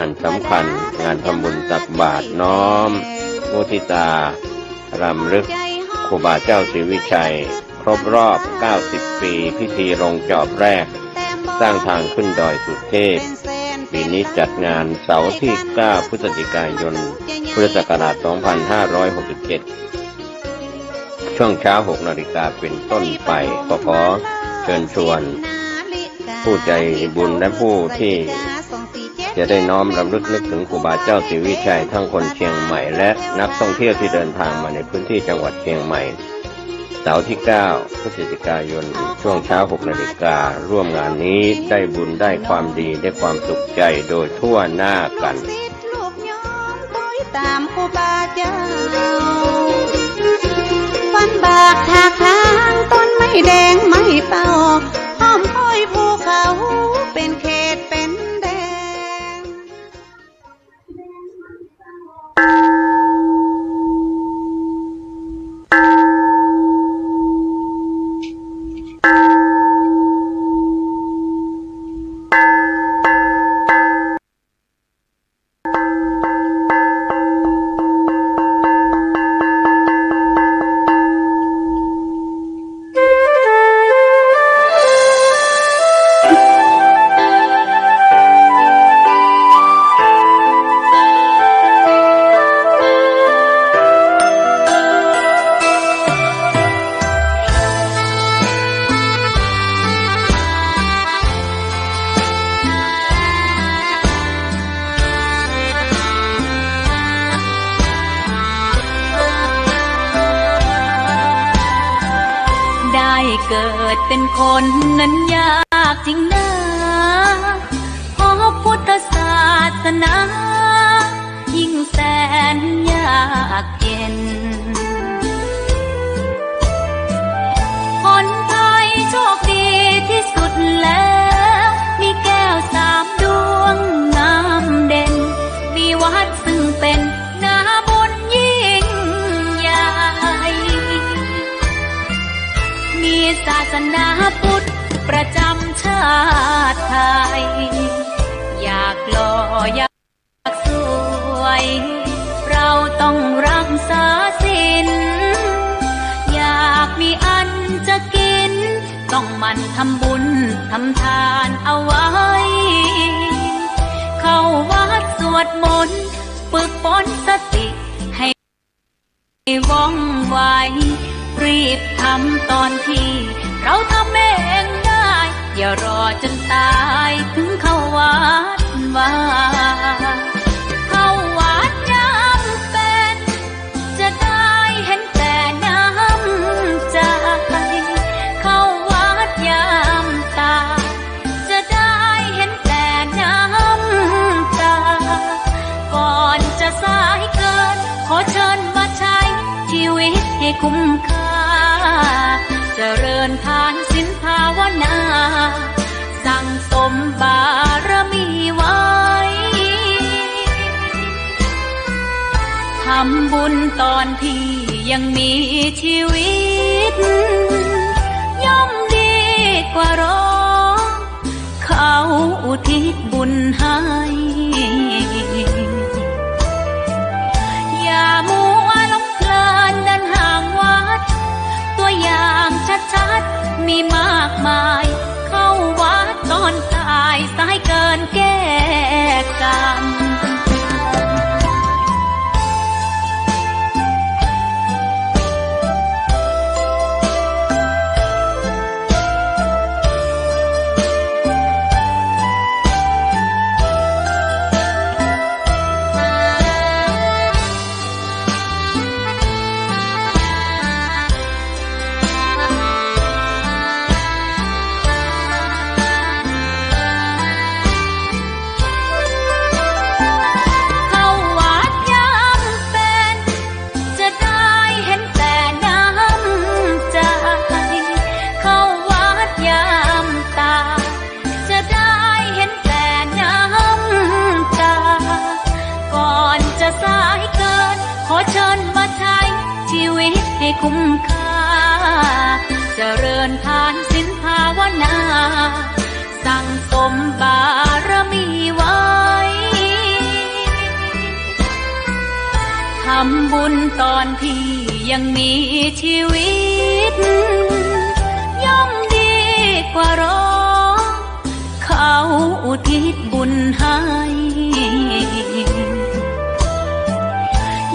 อันสำคัญงานทำบุญตักบาตรน้อมมุทิตารำลึกครูบาเจ้าศรีวิชัยครบรอบ90ปีพิธีลงจอบแรกสร้างทางขึ้นดอยสุเทพปีนี้จัดงานเสาร์ที่9พฤศจิกายนพุทธศักราช2567ช่วงเช้า6 นาฬิกาเป็นต้นไปก็ขอเชิญชวนผู้ใจบุญและผู้ที่จะได้น้อมรำลึกนึกถึงครูบาเจ้าศรีวิชัยทั้งคนเชียงใหม่และนักท่องเที่ยวที่เดินทางมาในพื้นที่จังหวัดเชียงใหม่เสาร์ที่9พฤศจิกายนช่วงเช้า6 นาฬิการ่วมงานนี้ได้บุญได้ความดีได้ความสุขใจโดยทั่วหน้ากันตามครูบาเจ้าฟันบากถากทางต้นไม้แดงไม้เป่าห้อมห้อยภูเขาเป็นเขตเป็นแดงเกิดเป็นคนนั้นยากจริงนะเพราะพุทธศาสนายิ่งแสนยากเย็นคนไทยโชคดีที่สุดแล้วมีแก้ว3 ดวงงามเด่นมีวัดซึ่งเป็นนาบุญยิ่งใหญ่มีศาสนาพุทธประจำชาติไทยอยากหล่ออยากสวยเราต้องรักษาศีลอยากมีอันจะกินต้องหมั่นทำบุญทำทานเอาไว้เข้าวัดสวดมนต์ฝึกฝนสติให้ว่องไวรีบทำตอนที่เราทำเองได้อย่ารอจนตายถึงเข้าวัดว่าเข้าวัดยามเป็นจะได้เห็นแต่น้ำใจเข้าวัดยามตายจะได้เห็นแต่น้ำตาก่อนจะสายเกินขอเชิญมาใช้ชีวิตให้คุ้มค่าเจริญทานศีลภาวนาสั่งสมบารมีไว้ทำบุญตอนที่ยังมีชีวิตย่อมดีกว่ารอเขาอุทิศบุญให้อย่ามัวหลงเพลินเดินห่างวัดตัวอย่างชัดๆมีมากมายเข้าวัดตอนตายสายเกินแก้กรรมให้คุ้มค่าเจริญทานศีลภาวนาสั่งสมบารมีไว้ ำบุญตอนที่ยังมีชีวิตย่อมดีกว่ารอเขาอุทิศบุญให้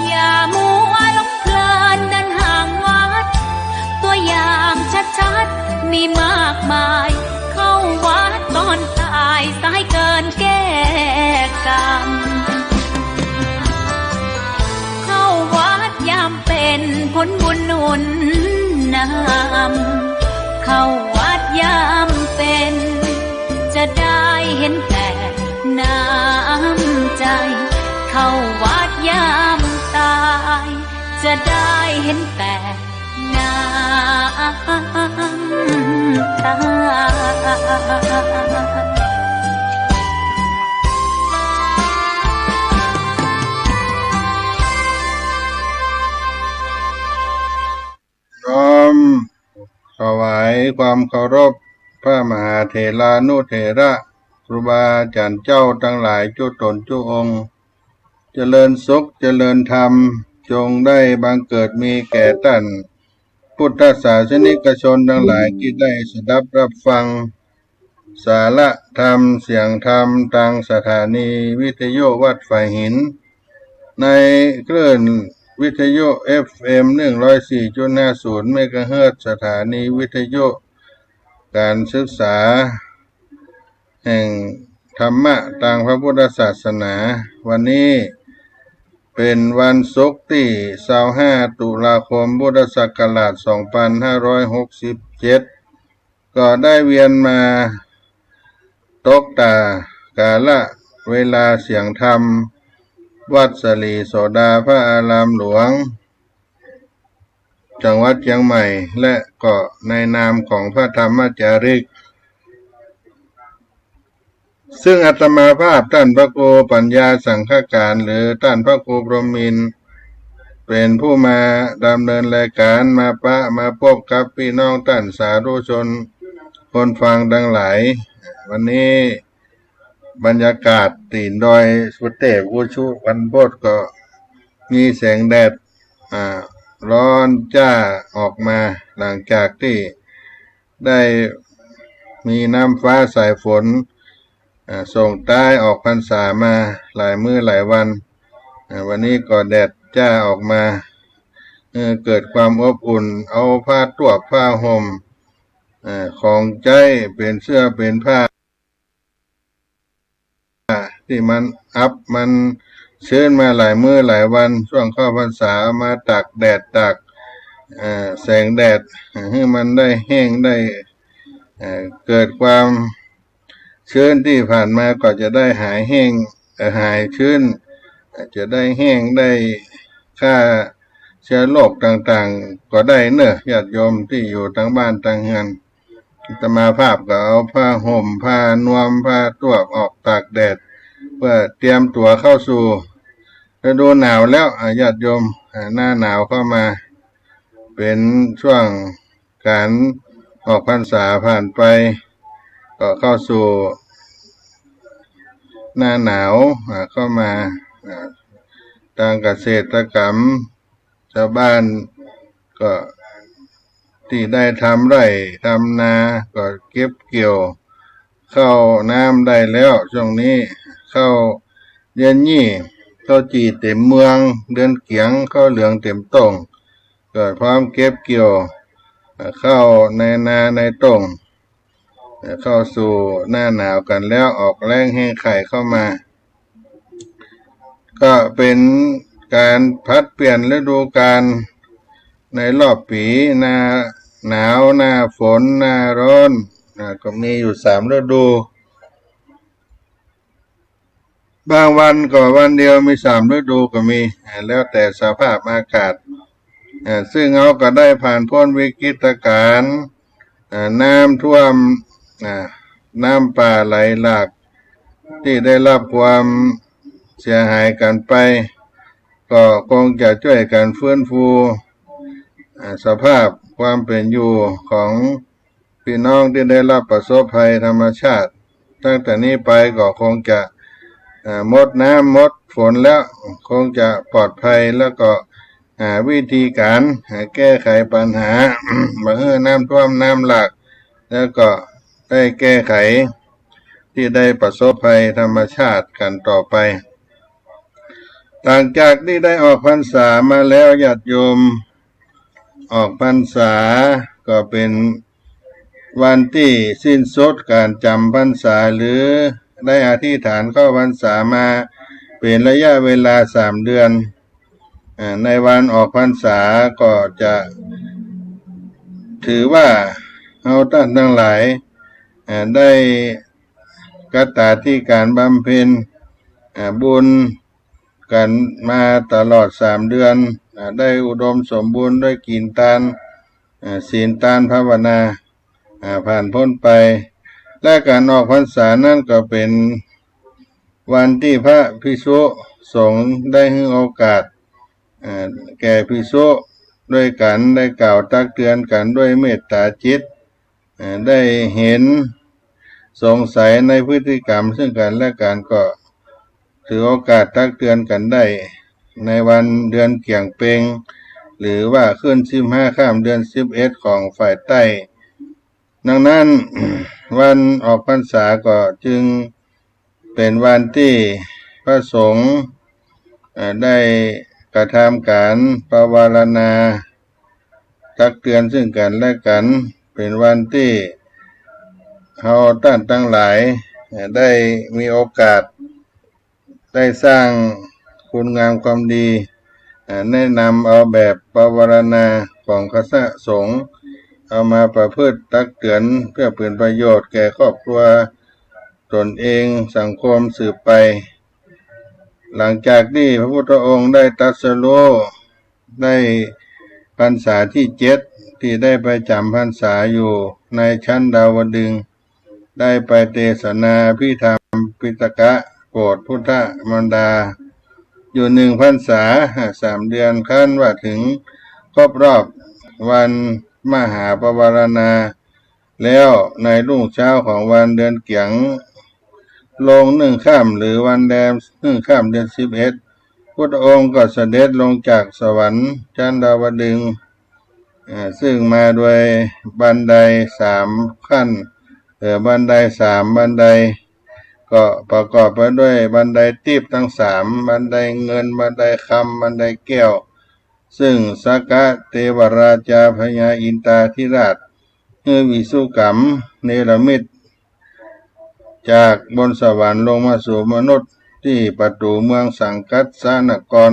อย่ามัวหลงเพลินเดินห่างวัดตัวอย่างชัดๆมีมากมายเข้าวัดตอนตายสายเกินแก้กรรมเข้าวัดยามเป็นผลบุญหนุนนำเข้าวัดยามเป็นจะได้เห็นแต่น้ำใจเข้าวัดยามตายจะได้เห็นแต่น้ำตาน้อมถวายความเคารพพระมหาเถรานุเถระครูบาอาจารย์เจ้าทั้งหลายจุตนจุองค์เจริญสุขเจริญธรรมจงได้บังเกิดมีแก่ท่านพุทธศาสนิกชนทั้งหลายที่ได้สดับรับฟังสาระธรรมเสียงธรรมทางสถานีวิทยุวัดฝ่ายหินในคลื่นวิทยุ FM 104.50 เมกะเฮิรตซ์สถานีวิทยุการศึกษาแห่งธรรมะทางพระพุทธศาสนาวันนี้เป็นวันศุกร์ที่25 ตุลาคมพุทธศักราช 2567 ก็ได้เวียนมาตกตากาละเวลาเสียงธรรมวัดสลีโสดาพระอารามหลวงจังหวัดเชียงใหม่และก็ในนามของพระธรรมจาริกซึ่งอาตมาภาพท่านพระครูปัญญาสังฆการหรือท่านพระครูพรหมินทร์เป็นผู้มาดำเนินรายการมาพบกับพี่น้องท่านสาธุชนคนฟังทั้งหลายวันนี้บรรยากาศตีนดอยสุเทพอุชุวันโพธก็มีแสงแดดร้อนจ้าออกมาหลังจากที่ได้มีน้ำฟ้าสายฝนส่งใต้ออกพรรษามาหลายมื้อหลายวันวันนี้ก็แดดจ้าออกมาเกิดความอบอุ่นเอาผ้าตัวผ้าห่มของใจเป็นเสื้อเป็นผ้าที่มันมันชื้นมาหลายมื้อหลายวันช่วงเข้าพรรษามาตากแดดตากแสงแดดให้มันได้แห้งได้เกิดความชื้นที่ผ่านมาก็จะได้หายแห้งหายชื้นจะได้แห้งได้ฆ่าเชื้อโรคต่างๆก็ได้เนอะญาติโยมที่อยู่ทั้งบ้านทั้งเรือนอาตมาภาพก็เอาผ้าห่มผ้านวมผ้าตัวออกตากแดดเพื่อเตรียมตัวเข้าสู่ฤดูหนาวแล้วญาติโยมหน้าหนาวเข้ามาเป็นช่วงการออกพรรษาผ่านไปก็เข้าสู่หน้าหนาวเข้ามาทางเกษตรกรรมชาวบ้านก็ที่ได้ทำไร่ทำนาก็เก็บเกี่ยวเข้าน้ำได้แล้วช่วงนี้เข้าเดือนยี่เข้าจีเต็มเมืองเดือนเกียงเข้าเหลืองเต็มต้งก็พร้อมเก็บเกี่ยวเข้าในนาในต้งเข้าสู่หน้าหนาวกันแล้วออกแรงแห้งไข่เข้ามาก็เป็นการพัดเปลี่ยนฤดูกาลในรอบปีหน้าหนาวหน้าฝนหน้าร้อนก็มีอยู่3 ฤดูบางวันก็วันเดียวมี3 ฤดูก็มีแล้วแต่สภาพอากาศซึ่งเขาก็ได้ผ่านพ้นวิกฤตการณ์น้ำท่วมน้ำป่าไหลหลากที่ได้รับความเสียหายกันไปก็คงจะช่วยกันฟื้นฟูสภาพความเป็นอยู่ของพี่น้องที่ได้รับประสบภัยธรรมชาติตั้งแต่นี้ไปก็คงจะ หมดน้ำหมดฝนแล้วคงจะปลอดภัยแล้วก็หาวิธีการแก้ไขปัญหา บ่ให้น้ำท่วมน้ำหลากแล้วก็ได้แก้ไขที่ได้ประสบภัยธรรมชาติกันต่อไปหลังจากที่ได้ออกพรรษามาแล้วญาติโยมออกพรรษาก็เป็นวันที่สิ้นสุดการจำพรรษาหรือได้อธิษฐานเข้าพรรษามาเป็นระยะเวลา3 เดือนในวันออกพรรษาก็จะถือว่าเอาท่านทั้งหลายได้กตที่การบำเพ็ญบุญกันมาตลอด3 เดือนได้อุดมสมบูรณ์ด้วยกินทานศีลทานภาวนาผ่านพ้นไปและการออกพรรษานั้นก็เป็นวันที่พระภิกษุสงฆ์ได้ให้โอกาสแก่ภิกษุด้วยกันได้กล่าวตักเตือนกันด้วยเมตตาจิตได้เห็นสงสัยในพฤติกรรมซึ่งกันและกันก็ถือโอกาสตักเตือนกันได้ในวันเดือนเกี่ยงเปงหรือว่าขึ้น15 ค่ำเดือน11ของฝ่ายใต้ดังนั้น วันออกพรรษาก็จึงเป็นวันที่พระสงฆ์ได้กระทำการปวารณาตักเตือนซึ่งกันและกันเป็นวันที่เราท่านทั้งหลายได้มีโอกาสได้สร้างคุณงามความดีแนะนำเอาแบบปวารณาของคณะสงฆ์เอามาประพฤติตักเตือนเพื่อเป็นประโยชน์แก่ครอบครัวตนเองสังคมสืบไปหลังจากที่พระพุทธองค์ได้ตรัสรู้ได้พรรษาที่7ที่ได้ไปจำพรรษาอยู่ในชั้นดาวดึงส์ได้ไปเทศนาพิธรรมปิฎกะโปรดพุทธมารดาอยู่1 พรรษา3 เดือนขั้นว่าถึงครบรอบวันมหาปวารณาแล้วในรุ่งเช้าของวันเดือนเกี่ยงลง1 ค่ำหรือวันแรม1 ค่ำเดือน11พุทธองค์ก็เสด็จลงจากสวรรค์ชั้นดาวดึงส์ซึ่งมาโดยบันได3 ขั้นบันได3 บันไดก็ประกอบไปด้วยบันไดทิพย์ทั้ง3บันไดเงินบันไดคำบันไดแก้วซึ่งสักกะเทวราชาพญาอินทราธิราชวิสุกัมเนรมิตจากบนสวรรค์ลงมาสู่มนุษย์ที่ประตูเมืองสังกัสสานคร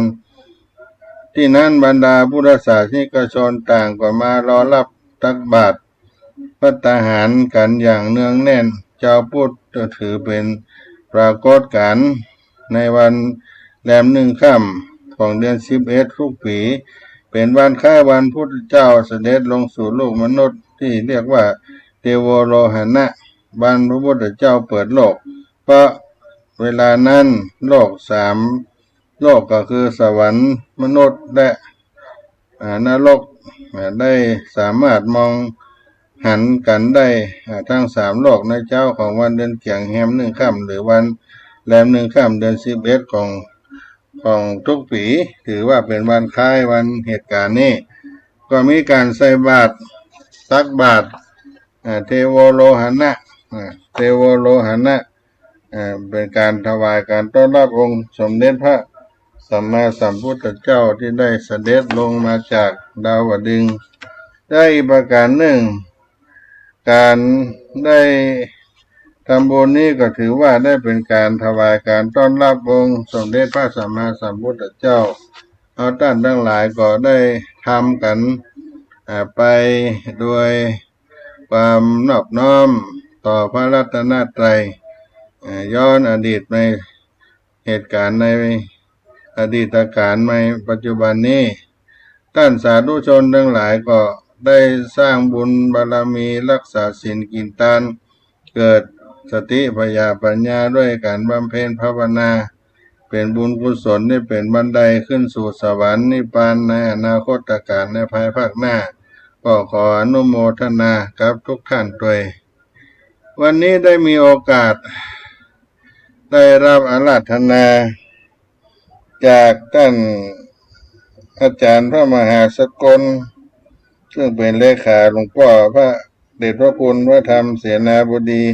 ที่นั้นบรรดาพุทธศาสนิกชนต่างก็มารอรับตักบาตรภัตตาหารกันอย่างเนืองแน่นเจ้าพุทธถือเป็นปรากฏการณ์ในวันแรม1 ค่ำของเดือน11ทุกปีเป็นวันคล้ายวันพุทธเจ้าเสด็จลงสู่โลกมนุษย์ที่เรียกว่าเทโวโลหณะวันพระพุทธเจ้าเปิดโลกเพราะเวลานั้นโลก3 โลกก็คือสวรรค์มนุษย์และนรกได้สามารถมองหันกันได้ทั้ง3 โลกในเจ้าของวันเดือนเกี่ยงแฮม1 ค่ำหรือวันแรม1 ค่ำเดือน11ของทุกปีถือว่าเป็นวันคล้ายวันเหตุการณ์นี้ก็มีการใส่บาตรตักบาตรเทโวโลหณะเทโวโลหณะเป็นการถวายการต้อนรับองค์สมเด็จพระสัมมาสัมพุทธเจ้าที่ได้เสด็จลงมาจากดาวดึงส์ได้อีกประการหนึ่งการได้ทำบุญนี้ก็ถือว่าได้เป็นการถวายการต้อนรับองค์สมเด็จพระสัมมาสัมพุทธเจ้าเอาท่านทั้งหลายก็ได้ทำกันไปโดยความนอบน้อมต่อพระรัตนตรัยย้อนอดีตในเหตุการณ์ในอดีตการในปัจจุบันนี้ท่านสาธุชนทั้งหลายก็ได้สร้างบุญบารมีรักษาศีลกินทานเกิดสติปัญญาด้วยการบำเพ็ญภาวนาเป็นบุญกุศลที่เป็นบันไดขึ้นสู่สวรรค์นิพพานในอนาคตการในภายภาคหน้าก็ขออนุโมทนากับทุกท่านด้วยวันนี้ได้มีโอกาส ได้รับอาราธนาจากท่านอาจารย์พระมหาสกลซึ่งเป็นเลขาหลวงพ่อพระเดชพระคุณพระธรรมเสนาบดี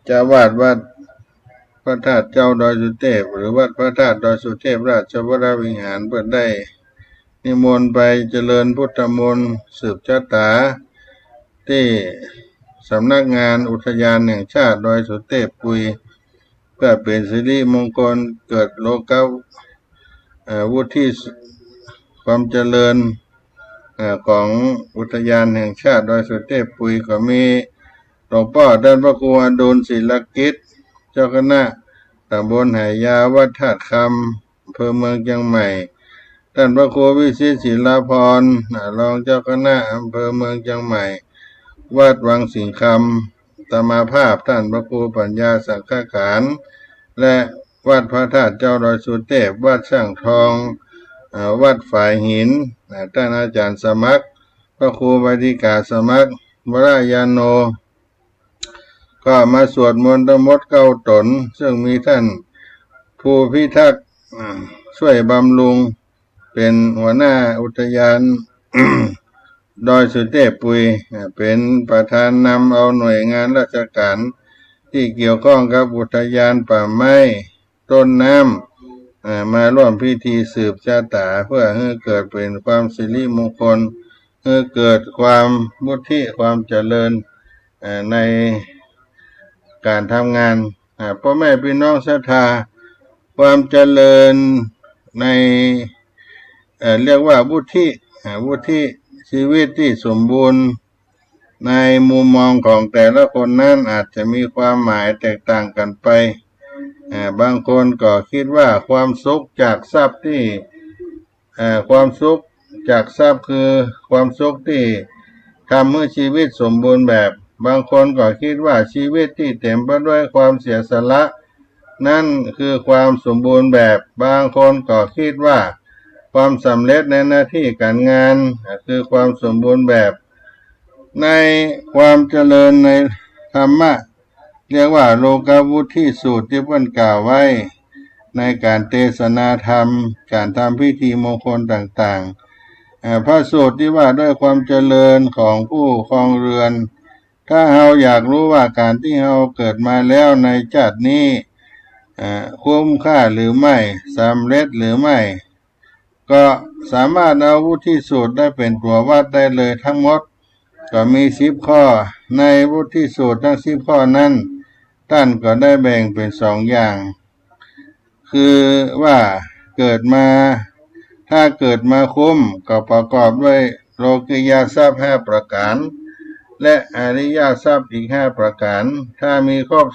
เจ้าวาดวัดพระธาตุเจ้าดอยสุเทพหรือวัดพระธาตุดอยสุเทพราชวรวิหารเปิดได้นิมนต์ไปเจริญพุทธมนต์สืบชะตาที่สำนักงานอุทยานแห่งชาติดอยสุเทพปุยเพื่อเป็นสิริมงคลเกิดโลกวุฒิความเจริญของอุทยานแห่งชาติดอยสุเทพปุยก็มีหลวงพ่อท่านพระครูอดุลศิลกิจเจ้าคณะตำบลไหยาวัดธาตุคำอำเภอเมืองเชียงใหม่ท่านพระครูวิชิตศิลาภรณ์รองเจ้าคณะอำเภอเมืองเชียงใหม่วัดวังสิงคำตมาภาพท่านพระครูปัญญาสังฆขานและวัดพระธาตุเจ้าดอยสุเทพวัดช่างทองวัดฝ่ายหินท่านอาจารย์สมัครพระครูบดิกาสมัครวรายาโนก็มาสวดมนต์ธรรมดเก้าตนซึ่งมีท่านผู้พิทักษ์ช่วยบำรุงเป็นหัวหน้าอุทยาน ดอยสุเทพปุยเป็นประธานนำเอาหน่วยงานราชการที่เกี่ยวข้องกับอุทยานป่าไม้ต้นน้ำมาร่วมพิธีสืบชะตาเพื่อให้เกิดเป็นความสิริมงคลให้เกิดความวุฒิความเจริญในการทำงานพ่อแม่พี่น้องศรัทธาความเจริญในเรียกว่าวุฒิชีวิตที่สมบูรณ์ในมุมมองของแต่ละคนนั้นอาจจะมีความหมายแตกต่างกันไปบางคนก็คิดว่าความสุขจากทรัพย์ที่ความสุขจากทรัพย์คือความสุขที่ทำให้ชีวิตสมบูรณ์แบบบางคนก็คิดว่าชีวิตที่เต็มไปด้วยความเสียสละนั่นคือความสมบูรณ์แบบบางคนก็คิดว่าความสำเร็จในหน้าที่การงานคือความสมบูรณ์แบบในความเจริญในธรรมะเรียกว่าโลกวุฒิสูตรที่เพิ่นกล่าวไว้ในการเทศนาธรรมการทำพิธีมงคลต่างๆพระสูตรที่ว่าด้วยความเจริญของผู้ครองเรือนถ้าเราอยากรู้ว่าการที่เราเกิดมาแล้วในชาตินี้คุ้มค่าหรือไม่สำเร็จหรือไม่ก็สามารถเอาวุฒิสูตรได้เป็นตัววัดได้เลยทั้งหมดก็มี10 ข้อในวุฒิสูตรทั้ง10 ข้อนั้นท่านก็ได้แบ่งเป็น2 อย่างคือว่าเกิดมาถ้าเกิดมาคุ้มก็ประกอบด้วยโลกิยทรัพย์5 ประการและอริยทรัพย์อีก5 ประการถ้ามีครบ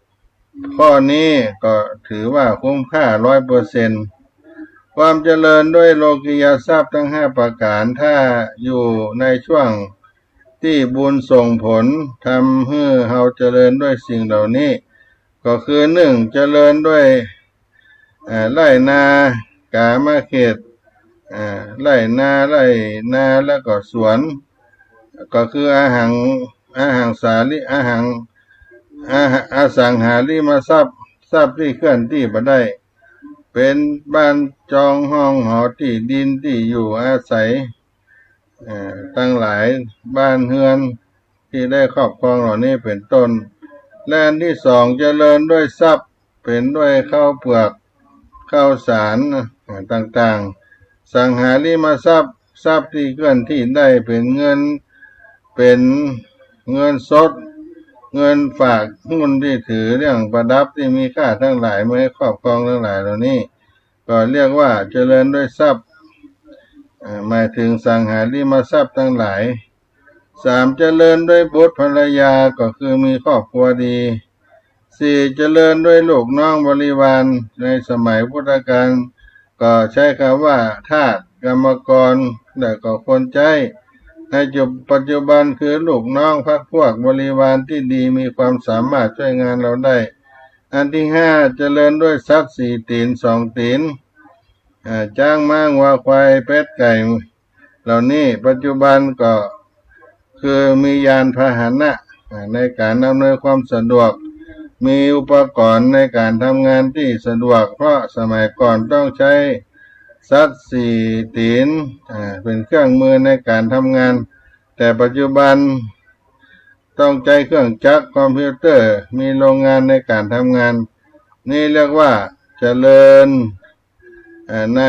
10 ข้อนี้ก็ถือว่าคุ้มค่า 100%ความเจริญด้วยโลกิยทรัพย์ทั้ง5 ประการถ้าอยู่ในช่วงที่บุญส่งผลทำให้เราเจริญด้วยสิ่งเหล่านี้ก็คือ1เจริญด้วยไร่นากามเขตไร่นาแล้วก็สวนก็คืออาหังสาลิอสังหาริมทรัพย์ที่เคลื่อนที่บ่ได้เป็นบ้านจองห้องหอที่ดินที่อยู่อาศัยตั้งหลายบ้านเฮือนที่ได้ครอบครองเหล่านี้เป็นต้นและอันที่2เจริญด้วยทรัพย์เป็นด้วยข้าวเปลือกข้าวสารต่างๆสังหาริมทรัพย์ที่เคลื่อนที่ได้เป็นเงินสดเงินฝากหุ้นที่ถือเรื่องประดับที่มีค่าทั้งหลายไม่ครอบครองทั้งหลายเหล่านี้ก็เรียกว่าเจริญด้วยทรัพย์หมายถึงสังหาริมทรัพย์ทั้งหลาย3เจริญด้วยบุตรภรรยาก็คือมีครอบครัวดี4เจริญด้วยลูกน้องบริวารในสมัยพุทธกาลก็ใช้คำว่าทาสกรรมกรและก็คนใช้ในปัจจุบันคือลูกน้องพรรคพวกบริวารที่ดีมีความสามารถช่วยงานเราได้อันที่5เจริญด้วยทรัพย์4 ตีน2 ตีนจ้างม้าวัวควายเป็ดไก่เหล่านี้ปัจจุบันก็คือมียานพาหนะในการอำนวยความสะดวก มีอุปกรณ์ในการทำงานที่สะดวกเพราะสมัยก่อนต้องใช้สัตว์สี่ตีนเป็นเครื่องมือในการทำงานแต่ปัจจุบันต้องใช้เครื่องจักรคอมพิวเตอร์มีโรงงานในการทำงานนี่เรียกว่าเจริญใน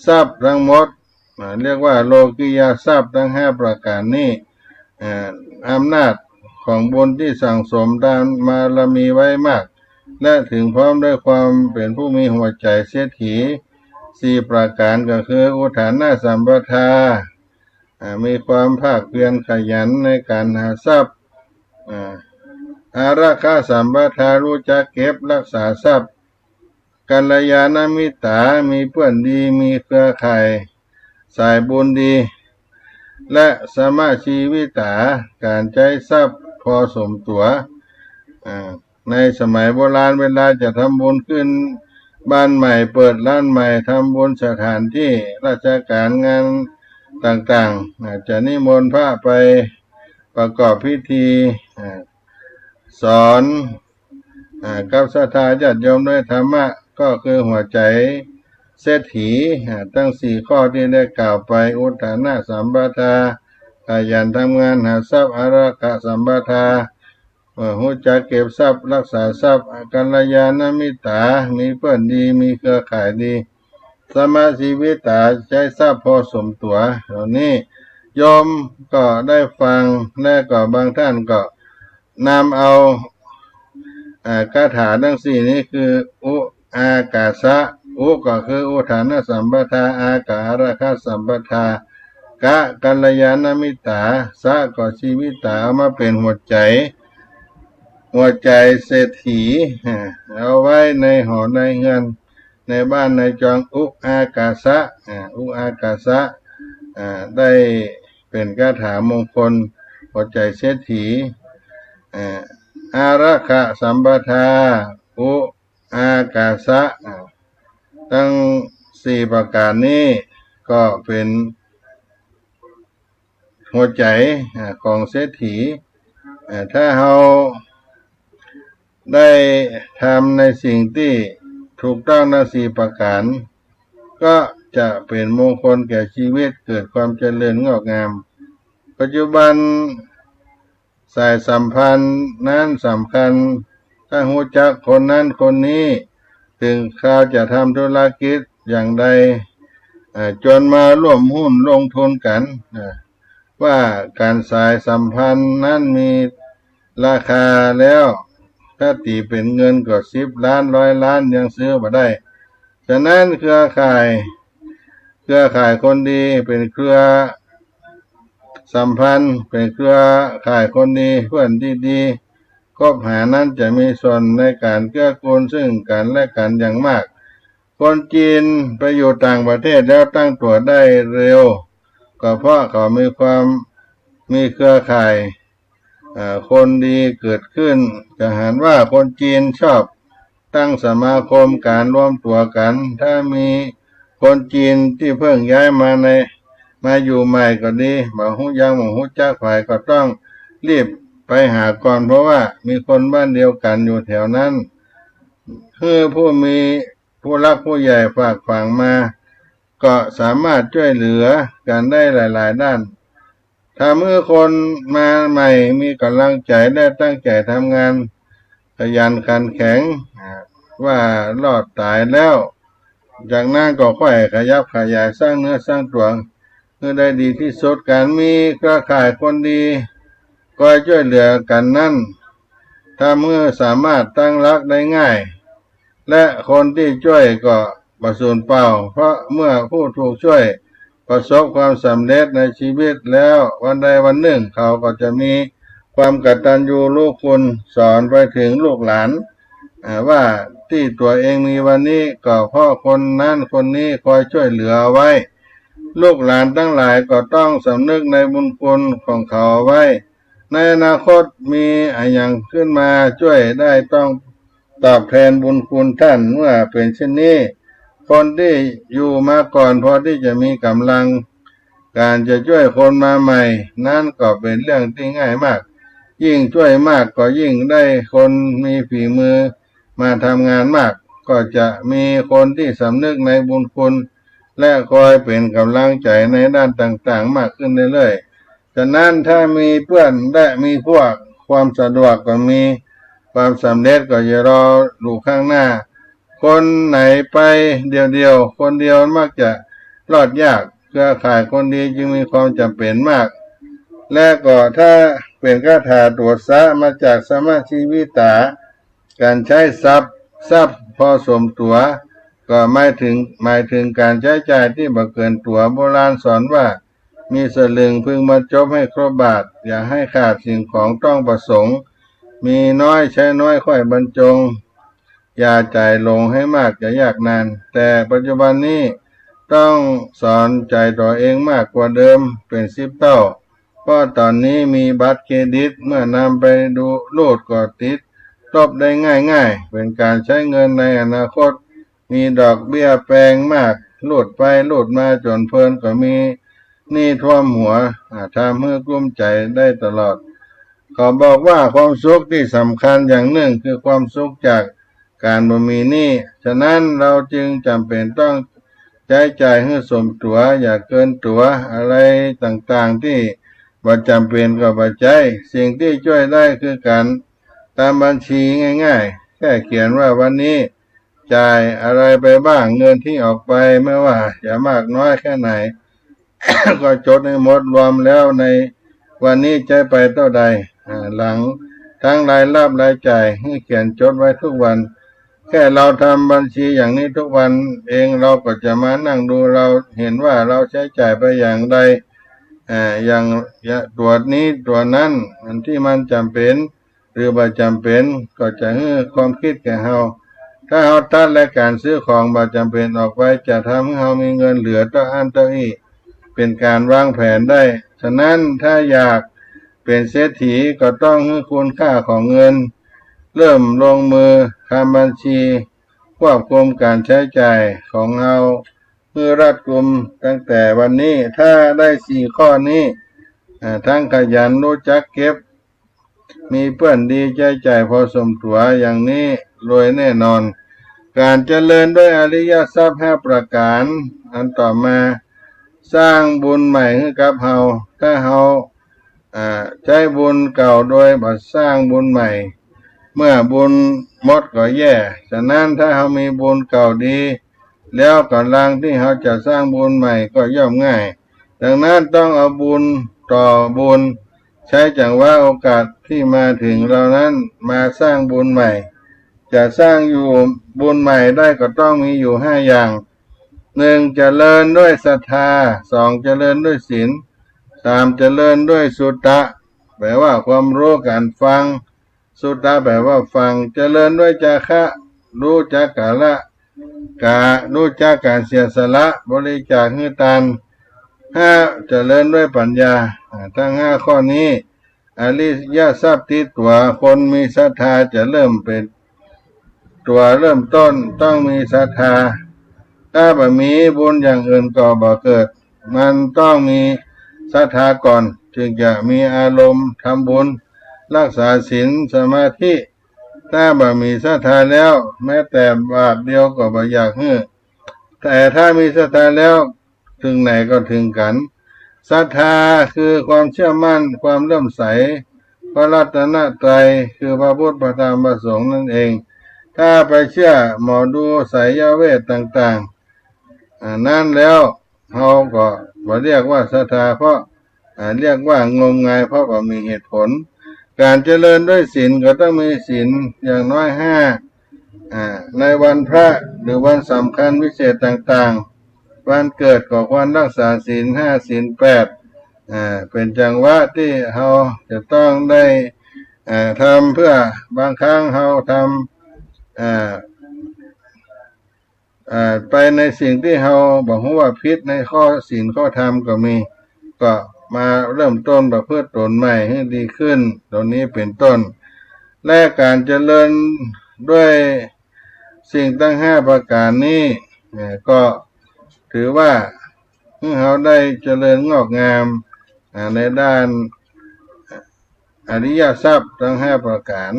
ทรัพย์ทั้งหมดเรียกว่าโลกิยทรัพย์ทั้ง5ประการนี้อำนาจของบุญที่สั่งสมดานบารมีไว้มากและถึงพร้อมด้วยความเป็นผู้มีหัวใจเสียถี4ประการก็คืออุทานสัมปทามีความภาคเพียรขยันในการหาทรัพย์อาราคะสัมปทารู้จักเก็บรักษาทรัพย์กัลยาณมิตรมีเพื่อนดีมีเครือข่ายสายบุญดีและสมาชีวิตาการใช้ทรัพย์พอสมตัวในสมัยโบราณเวลาจะทำบุญขึ้นบ้านใหม่เปิดร้านใหม่ทำบุญสถานที่ราชการงานต่างๆจะนิมนต์พระไปประกอบพิธีสอนกับศรัทธาญาติโยมด้วยธรรมะก็คือหัวใจเศรษฐีตั้ง4ข้อที่ได้กล่าวไปอุทานสัมปทาขยันทำงานหาทรัพย์อาราคะสัมปทารู้จักเก็บทรัพย์รักษาทรัพย์กัลยาณมิตรมีเพื่อนดีมีเครือข่ายดีสมาชีวิตาใช้ทรัพย์พอสมตัวเหล่านี้โยมก็ได้ฟังและก็บางท่านก็นำเอาคาถาทั้ง4นี้คืออุอากาสะอุก็คืออุทานสัมปทาอาการะคะสัมปทากะกัลยาณมิตรสะก็ชีวิตามาเป็นหัวใจเศรษฐีเอาไว้ในหอในเฮือนในบ้านในจองอุอากาสะอุอากาสะได้เป็นคาถามงคลหัวใจเศรษฐีอาราคะสัมปทาอุอากาสะทั้ง4ประการนี้ก็เป็นหัวใจของเศรษฐีถ้าเราได้ทำในสิ่งที่ถูกต้องทั้ง4ประการก็จะเป็นมงคลแก่ชีวิตเกิดความเจริญงอกงามปัจจุบันสายสัมพันธ์นั้นสำคัญถ้ารู้จักคนนั้นคนนี้ถึงคราวจะทำธุรกิจอย่างใดจนมาร่วมหุ้นลงทุนกันว่าการสายสัมพันธ์นั้นมีราคาแล้วถ้าตีเป็นเงินก็10 ล้าน100 ล้านยังซื้อมาได้ฉะนั้นเครือข่ายคนดีเป็นเครือสัมพันธ์เป็นเครือข่ายคนดีเพื่อนที่ดีคบหานั้นจะมีส่วนในการเกื้อกูลซึ่งกันและกันอย่างมากคนจีนไปอยู่ต่างประเทศแล้วตั้งตัวได้เร็วก็เพราะเขามีเครือข่ายคนดีเกิดขึ้นจะเห็นว่าคนจีนชอบตั้งสมาคมการรวมตัวกันถ้ามีคนจีนที่เพิ่งย้ายมาอยู่ใหม่ก็ดีบ่ฮู้ยังบ่ฮู้จักฝ่ายก็ต้องรีบไปหาก่อนเพราะว่ามีคนบ้านเดียวกันอยู่แถวนั้นคือผู้รักผู้ใหญ่ฝากฝังมาก็สามารถช่วยเหลือกันได้หลายๆด้านถ้าเมื่อคนมาใหม่มีกำลังใจได้ตั้งใจทำงานขยันขันแข็งว่ารอดตายแล้วจากนั้นก็ค่อยขยับขยายสร้างเนื้อสร้างตัวเพื่อได้ดีที่สุดการมีเครือข่ายคนดีก็ช่วยเหลือกันนั่นถ้าเมื่อสามารถตั้งรักได้ง่ายและคนที่ช่วยก็ประสูญเปล่าเพราะเมื่อผู้ถูกช่วยประสบความสำเร็จในชีวิตแล้ววันใดวันหนึ่งเขาก็จะมีความกตัญญูรู้คุณสอนไปถึงลูกหลานว่าที่ตัวเองมีวันนี้ก็เพราะคนนั้นคนนี้คอยช่วยเหลือไว้ลูกหลานทั้งหลายก็ต้องสำนึกในบุญคุณของเขาไว้ในอนาคตมีอย่างขึ้นมาช่วยได้ต้องตอบแทนบุญคุณท่านเมื่อเป็นเช่นนี้คนที่อยู่มาก่อนพอที่จะมีกำลังการจะช่วยคนมาใหม่นั่นก็เป็นเรื่องที่ง่ายมาก ยิ่งช่วยมากก็ยิ่งได้คนมีฝีมือมาทำงานมากก็จะมีคนที่สำนึกในบุญคุณและคอยเป็นกำลังใจในด้านต่างๆมากขึ้นเรื่อยๆฉะนั้นถ้ามีเพื่อนและมีพวกความสะดวกก็มีความสำเร็จก็อย่ารอดูข้างหน้าคนไหนไปเดียวๆคนเดียวมักจะรอดยากเครือข่ายคนดีจึงมีความจำเป็นมากและก็ถ้าเป็นคาถาตรวจสะมาจากสมาธิวิตาการใช้ทรัพย์พอสมตัวก็หมายถึงการใช้จ่ายที่บ่เกินตัวโบราณสอนว่ามีสลึงพึงบรรจบให้ครบบาทอย่าให้ขาดสิ่งของต้องประสงค์มีน้อยใช้น้อยค่อยบรรจงอย่าจ่ายลงให้มากจะยากนานแต่ปัจจุบันนี้ต้องสอนใจตัวเองมากกว่าเดิมเป็น10 เท่าเพราะตอนนี้มีบัตรเครดิตเมื่อนำไปดูรูดก็ติดลบได้ง่ายๆเป็นการใช้เงินในอนาคตมีดอกเบี้ยแพงมากลูดไปลูดมาจนเพลินก็มีหนี้ท่วมหัวทำให้กลุ้มใจได้ตลอดขอบอกว่าความสุขที่สำคัญอย่างหนึ่งคือความสุขจากการบ่มีหนี้ฉะนั้นเราจึงจำเป็นต้องใช้จ่ายให้สมตัวอย่าเกินตัวอะไรต่างๆที่บ่จำเป็นก็บ่ใช้สิ่งที่ช่วยได้คือการตามบัญชีง่ายๆแค่เขียนว่าวันนี้จ่ายอะไรไปบ้างเงินที่ออกไปไม่ว่าจะมากน้อยแค่ไหน ก็จดให้หมดรวมแล้วในวันนี้ใช้ไปเท่าใดหลังทั้งรายรับรายจ่ายให้เขียนจดไว้ทุกวันแค่เราทำบัญชีอย่างนี้ทุกวันเองเราก็จะมานั่งดูเราเห็นว่าเราใช้จ่ายไปอย่างใดอย่างตัวนี้ตัวนั้นอันที่มันจำเป็นหรือบ่จำเป็นก็จะให้ความคิดแก่เราถ้าเราตัดและการซื้อของบ่จำเป็นออกไปจะทำให้เรามีเงินเหลือต่ออันต่ออีกเป็นการวางแผนได้ฉะนั้นถ้าอยากเป็นเศรษฐีก็ต้องให้คุณค่าของเงินเริ่มลงมือทำบัญชีควบคุมการใช้จ่ายของเราเพื่อรัดกุมตั้งแต่วันนี้ถ้าได้4 ข้อนี้ทั้งขยันรู้จักเก็บมีเพื่อนดีใจจ่ายพอสมตัวอย่างนี้รวยแน่นอนการเจริญด้วยอริยทรัพย์5 ประการอันต่อมาสร้างบุญใหม่ให้กับเฮาถ้าเฮาใช้บุญเก่าโดยบ่สร้างบุญใหม่เมื่อบุญหมดก็แย่ฉะนั้นถ้าเฮามีบุญเก่าดีแล้วกำลังที่เฮาจะสร้างบุญใหม่ก็ย่อมง่ายดังนั้นต้องเอาบุญต่อบุญใช้จังหวะโอกาสที่มาถึงเรานั้นมาสร้างบุญใหม่จะสร้างอยู่บุญใหม่ได้ก็ต้องมีอยู่5 อย่าง1เจริญด้วยศรัทธา2เจริญด้วยศีล3เจริญด้วยสุตตะแปลว่าความรู้การฟังสุตตะแปลว่าฟังเจริญด้วยจาคะรู้จักกาละรู้จักการเสียสละบริจาคให้ทาน5เจริญด้วยปัญญาทั้ง5 ข้อนี้อริยทรัพย์ที่ตัวคนมีศรัทธาจะเริ่มเป็นตัวเริ่มต้นต้องมีศรัทธาถ้าบ่มีบุญอย่างอื่นก็บ่เกิดมันต้องมีศรัทธาก่อนจึงจะมีอารมณ์ทำบุญรักษาศีลสมาธิถ้าบ่มีศรัทธาแล้วแม้แต่บาทเดียวก็บ่อยากให้แต่ถ้ามีศรัทธาแล้วถึงไหนก็ถึงกันศรัทธาคือความเชื่อมั่นความเลื่อมใสพระรัตนตรัยคือพระพุทธพระธรรมพระสงฆ์นั่นเองถ้าไปเชื่อหมอดูไสยเวทต่างๆนั่นแล้วเขาก็บ่เรียกว่าศรัทธาเพราะเรียกว่างมงายเพราะว่ามีเหตุผลการเจริญด้วยศีลก็ต้องมีศีลอย่างน้อย5ในวันพระหรือวันสำคัญพิเศษต่างๆวันเกิดก็ควรรักษาศีล5ศีล8เป็นจังหวะที่เราจะต้องได้ทำเพื่อบางครั้งเราทำไปในสิ่งที่เราบอกว่าผิดในข้อศีลข้อธรรมก็มีก็มาเริ่มต้นประพฤติตนใหม่ให้ดีขึ้นตรงนี้เป็นต้นและการเจริญด้วยสิ่งทั้ง5 ประการนี้ก็ถือว่าเราได้เจริญงอกงามในด้าน อริยทรัพย์ทั้ง5ประการ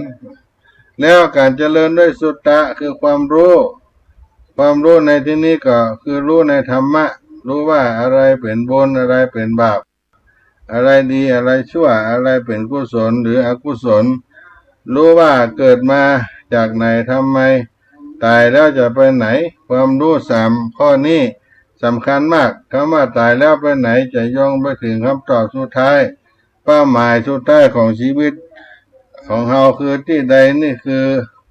แล้วการเจริญด้วยสุตตะคือความรู้ในที่นี้ก็คือรู้ในธรรมะรู้ว่าอะไรเป็นบุญอะไรเป็นบาปอะไรดีอะไรชั่วอะไรเป็นกุศลหรืออกุศลรู้ว่าเกิดมาจากไหนทำไมตายแล้วจะไปไหนความรู้3ข้อนี้สำคัญมากคำว่าตายแล้วไปไหนจะย่องไปถึงคำตอบสุดท้ายเป้าหมายสุดท้ายของชีวิตของเราคือที่ใดนี่คือ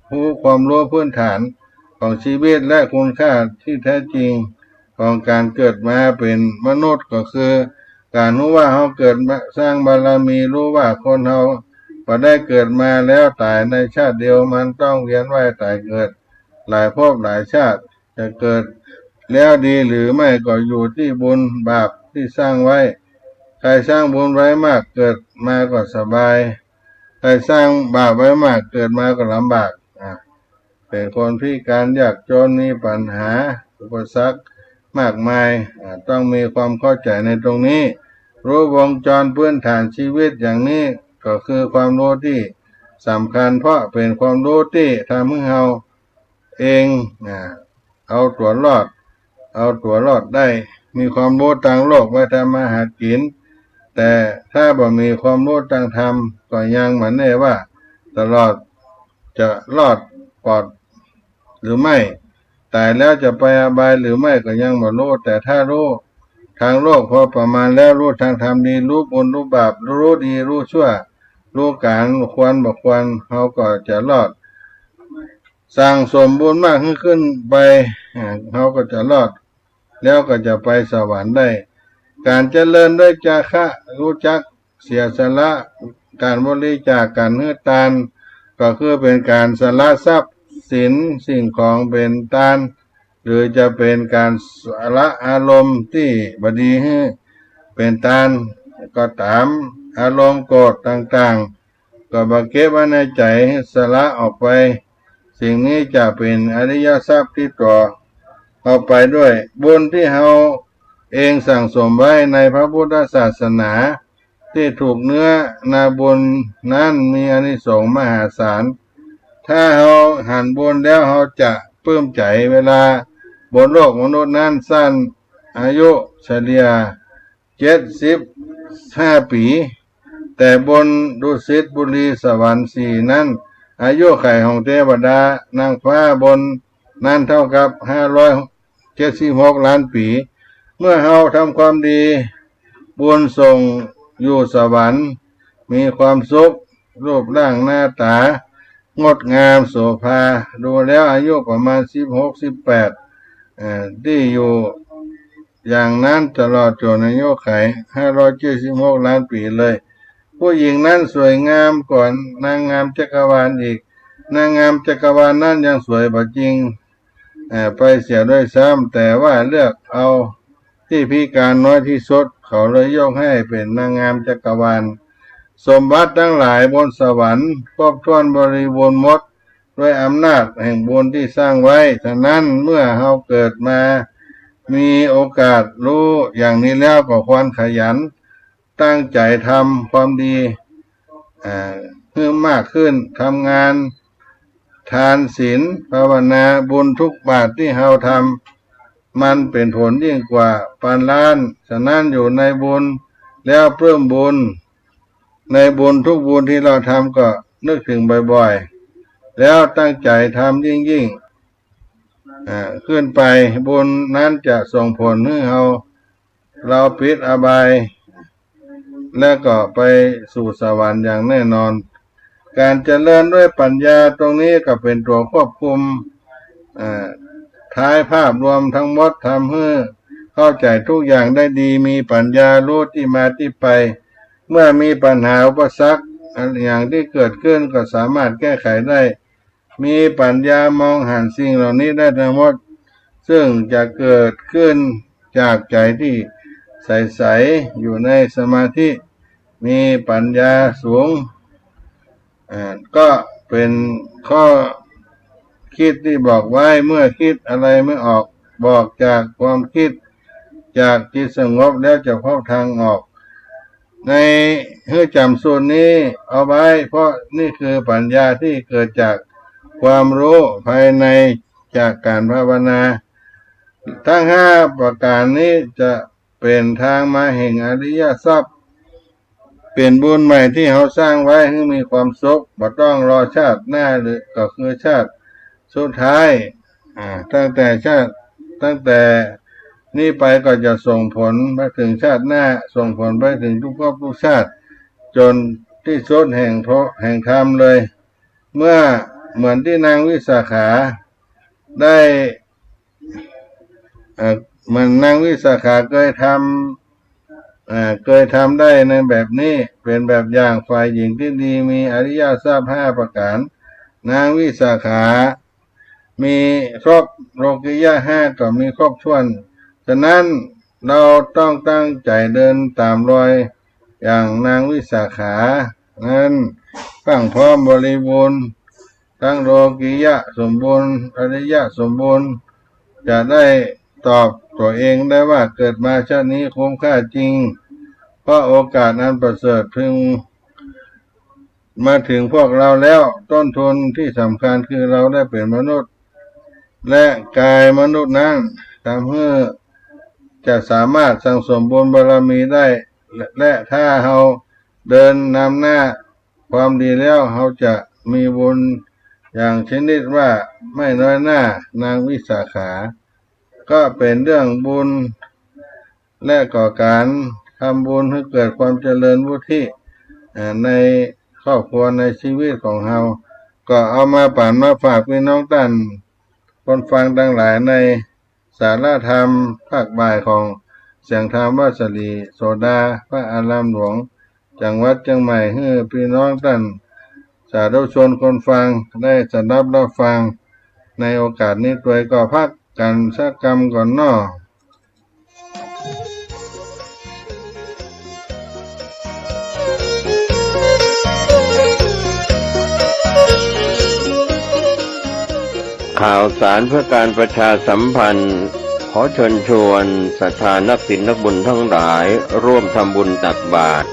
ผู้ความรู้พื้นฐานของชีวิตและคุณค่าที่แท้จริงของการเกิดมาเป็นมนุษย์ก็คือการรู้ว่าเราเกิดมาสร้างบารมีรู้ว่าคนเราพอได้เกิดมาแล้วตายในชาติเดียวมันต้องเวียนว่ายตายเกิดหลายภพหลายชาติจะเกิดแล้วดีหรือไม่ก็อยู่ที่บุญบาปที่สร้างไว้ใครสร้างบุญไว้มากเกิดมาก็สบายใครสร้างบาปไว้มากเกิดมาก็ลำบากเป็นคนพิการยากจนมีปัญหาอุปสรรคมากมายต้องมีความเข้าใจในตรงนี้รู้วงจรพื้นฐานชีวิตอย่างนี้ก็คือความรู้ที่สำคัญเพราะเป็นความรู้ที่ทำให้เราเองเอาตัวรอดได้มีความรู้ทางโลกไว้ทำมาหากินแต่ถ้าบ่มีความรู้ทางธรรมก็ยังเหมือนแน่ว่าตลอดจะรอดปลอดหรือไม่ตายแล้วจะไปอบายหรือไม่ก็ยังบ่รู้แต่ถ้ารู้ทางโลกพอประมาณแล้วรู้ทางธรรมดีรู้บุญรู้บาปรู้ดีรู้ชั่วรู้การควรบ่ควรเขาก็จะรอดสร้างสมบูรณ์มากขึ้นไปเขาก็จะรอดแล้วก็จะไปสวรรค์ได้การเจริญด้วยจาคะรู้จักเสียสละการบริจาคการให้ทานก็คือเป็นการสละทรัพย์สินสิ่งของเป็นทานหรือจะเป็นการสละอารมณ์ที่บดีให้เป็นทานก็ตามอารมณ์โกรธต่างๆก็บังเก็บไว้ในใจให้สละออกไปสิ่งนี้จะเป็นอริยทรัพย์ที่ต่อเอาไปด้วยบุญที่เราเองสั่งสมไว้ในพระพุทธศาสนาที่ถูกเนื้อนาบุญนั้นมีอานิสงส์มหาศาลถ้าเราหันบุญแล้วเราจะปลื้มใจเวลาบนโลกมนุษย์นั้นสั้นอายุเฉลี่ย75 ปีแต่บนดุสิตบุรีสวรรค์4นั้นอายุไขของเทวดานางฟ้าบนนั้นเท่ากับ576 ล้านปีเมื่อเราทำความดีบุญส่งอยู่สวรรค์มีความสุขรูปร่างหน้าตางดงามโสภาดูแล้วอายุประมาณ16-18ที่อยู่อย่างนั้นตลอดจนอายุไข576 ล้านปีเลยผู้หญิงนั้นสวยงามก่อนนางงามจักรวาลอีกนางงามจักรวาลนั้นยังสวยกว่าจริงไปเสียด้วยซ้ำแต่ว่าเลือกเอาที่พิการน้อยที่สุดเขาเลยยกให้เป็นนางงามจักรวาลสมบัติทั้งหลายบนสวรรค์ครบถ้วนบริบูรณ์หมดด้วยอำนาจแห่งบุญที่สร้างไว้ฉะนั้นเมื่อเราเกิดมามีโอกาสรู้อย่างนี้แล้วก็ควรขยันตั้งใจทำความดีเพิ่มมากขึ้นทำงานทานศีลภาวนาบุญทุกบาทที่เราทำมันเป็นผลยิ่งกว่าพันล้านฉะนั้นอยู่ในบุญแล้วเพิ่มบุญในบุญทุกบุญที่เราทำก็นึกถึงบ่อยๆแล้วตั้งใจทำยิ่งขึ้นไปบุญนั้นจะส่งผลให้เราปิดอบายและก็ไปสู่สวรรค์อย่างแน่นอนการเจริญด้วยปัญญาตรงนี้ก็เป็นตัวควบคุมท้ายภาพรวมทั้งหมดทำให้เข้าใจทุกอย่างได้ดีมีปัญญารู้ที่มาที่ไปเมื่อมีปัญหาอุปสรรคอย่างที่เกิดขึ้นก็สามารถแก้ไขได้มีปัญญามองหันสิ่งเหล่านี้ได้ทั้งหมดซึ่งจะเกิดขึ้นจากใจที่ใสๆอยู่ในสมาธิมีปัญญาสูงก็เป็นข้อคิดที่บอกไว้เมื่อคิดอะไรไม่ออกบอกจากความคิดจากจิตสงบแล้วจะพบทางออก ในให้จำสูตรนี้เอาไว้เพราะนี่คือปัญญาที่เกิดจากความรู้ภายในจากการภาวนาทั้ง5ประการนี้จะเป็นทางมาแห่งอริยทรัพย์เป็นบุญใหม่ที่เขาสร้างไว้ให้มีความสุขบ่ต้องรอชาติหน้าหรือก็คือชาติสุดท้ายตั้งแต่นี่ไปก็จะส่งผลไปถึงชาติหน้าส่งผลไปถึงทุกภพทุกชาติจนที่สุดแห่งธรรมเลยเมื่อเหมือนที่นางวิสาขาได้เหมือนนางวิสาขาเคยทำได้ในแบบนี้เป็นแบบอย่างฝ่ายหญิงที่ดีมีอริยทรัพย์5ประการนางวิสาขามีครบโลกิยะ5ก็มีครบถ้วนฉะนั้นเราต้องตั้งใจเดินตามรอยอย่างนางวิสาขานั้นตั้งพร้อมบริบูรณ์ทั้งโลกิยะสมบูรณ์อริยะสมบูรณ์จะได้ตอบตัวเองได้ว่าเกิดมาชาตินี้คุ้มค่าจริงเพราะโอกาสนั้นประเสริฐพึงมาถึงพวกเราแล้วต้นทุนที่สำคัญคือเราได้เป็นมนุษย์และกายมนุษย์นั้นทำให้จะสามารถสั่งสมบุญบารมีได้และถ้าเราเดินนำหน้าความดีแล้วเราจะมีบุญอย่างชนิดว่าไม่น้อยหน้านางวิสาขาก็เป็นเรื่องบุญและก่อการทำบุญให้เกิดความเจริญวุฒิในครอบครัวในชีวิตของเราก็เอามาป่านมาฝากพี่น้องท่านคนฟังทั้งหลายในสาระธรรมภาคบ่ายของเสียงธรรมวสลีโสดาพระอารามหลวงจังหวัดเชียงใหม่ให้พี่น้องท่านสาธุชนคนฟังได้สดับรับฟังในโอกาสนี้ตัวก็พักกันสักกรรมก่อนเนาะ ข่าวสารเพื่อการประชาสัมพันธ์ขอเชิญชวนศรัทธานักศีลนักบุญทั้งหลายร่วมทำบุญตักบาตร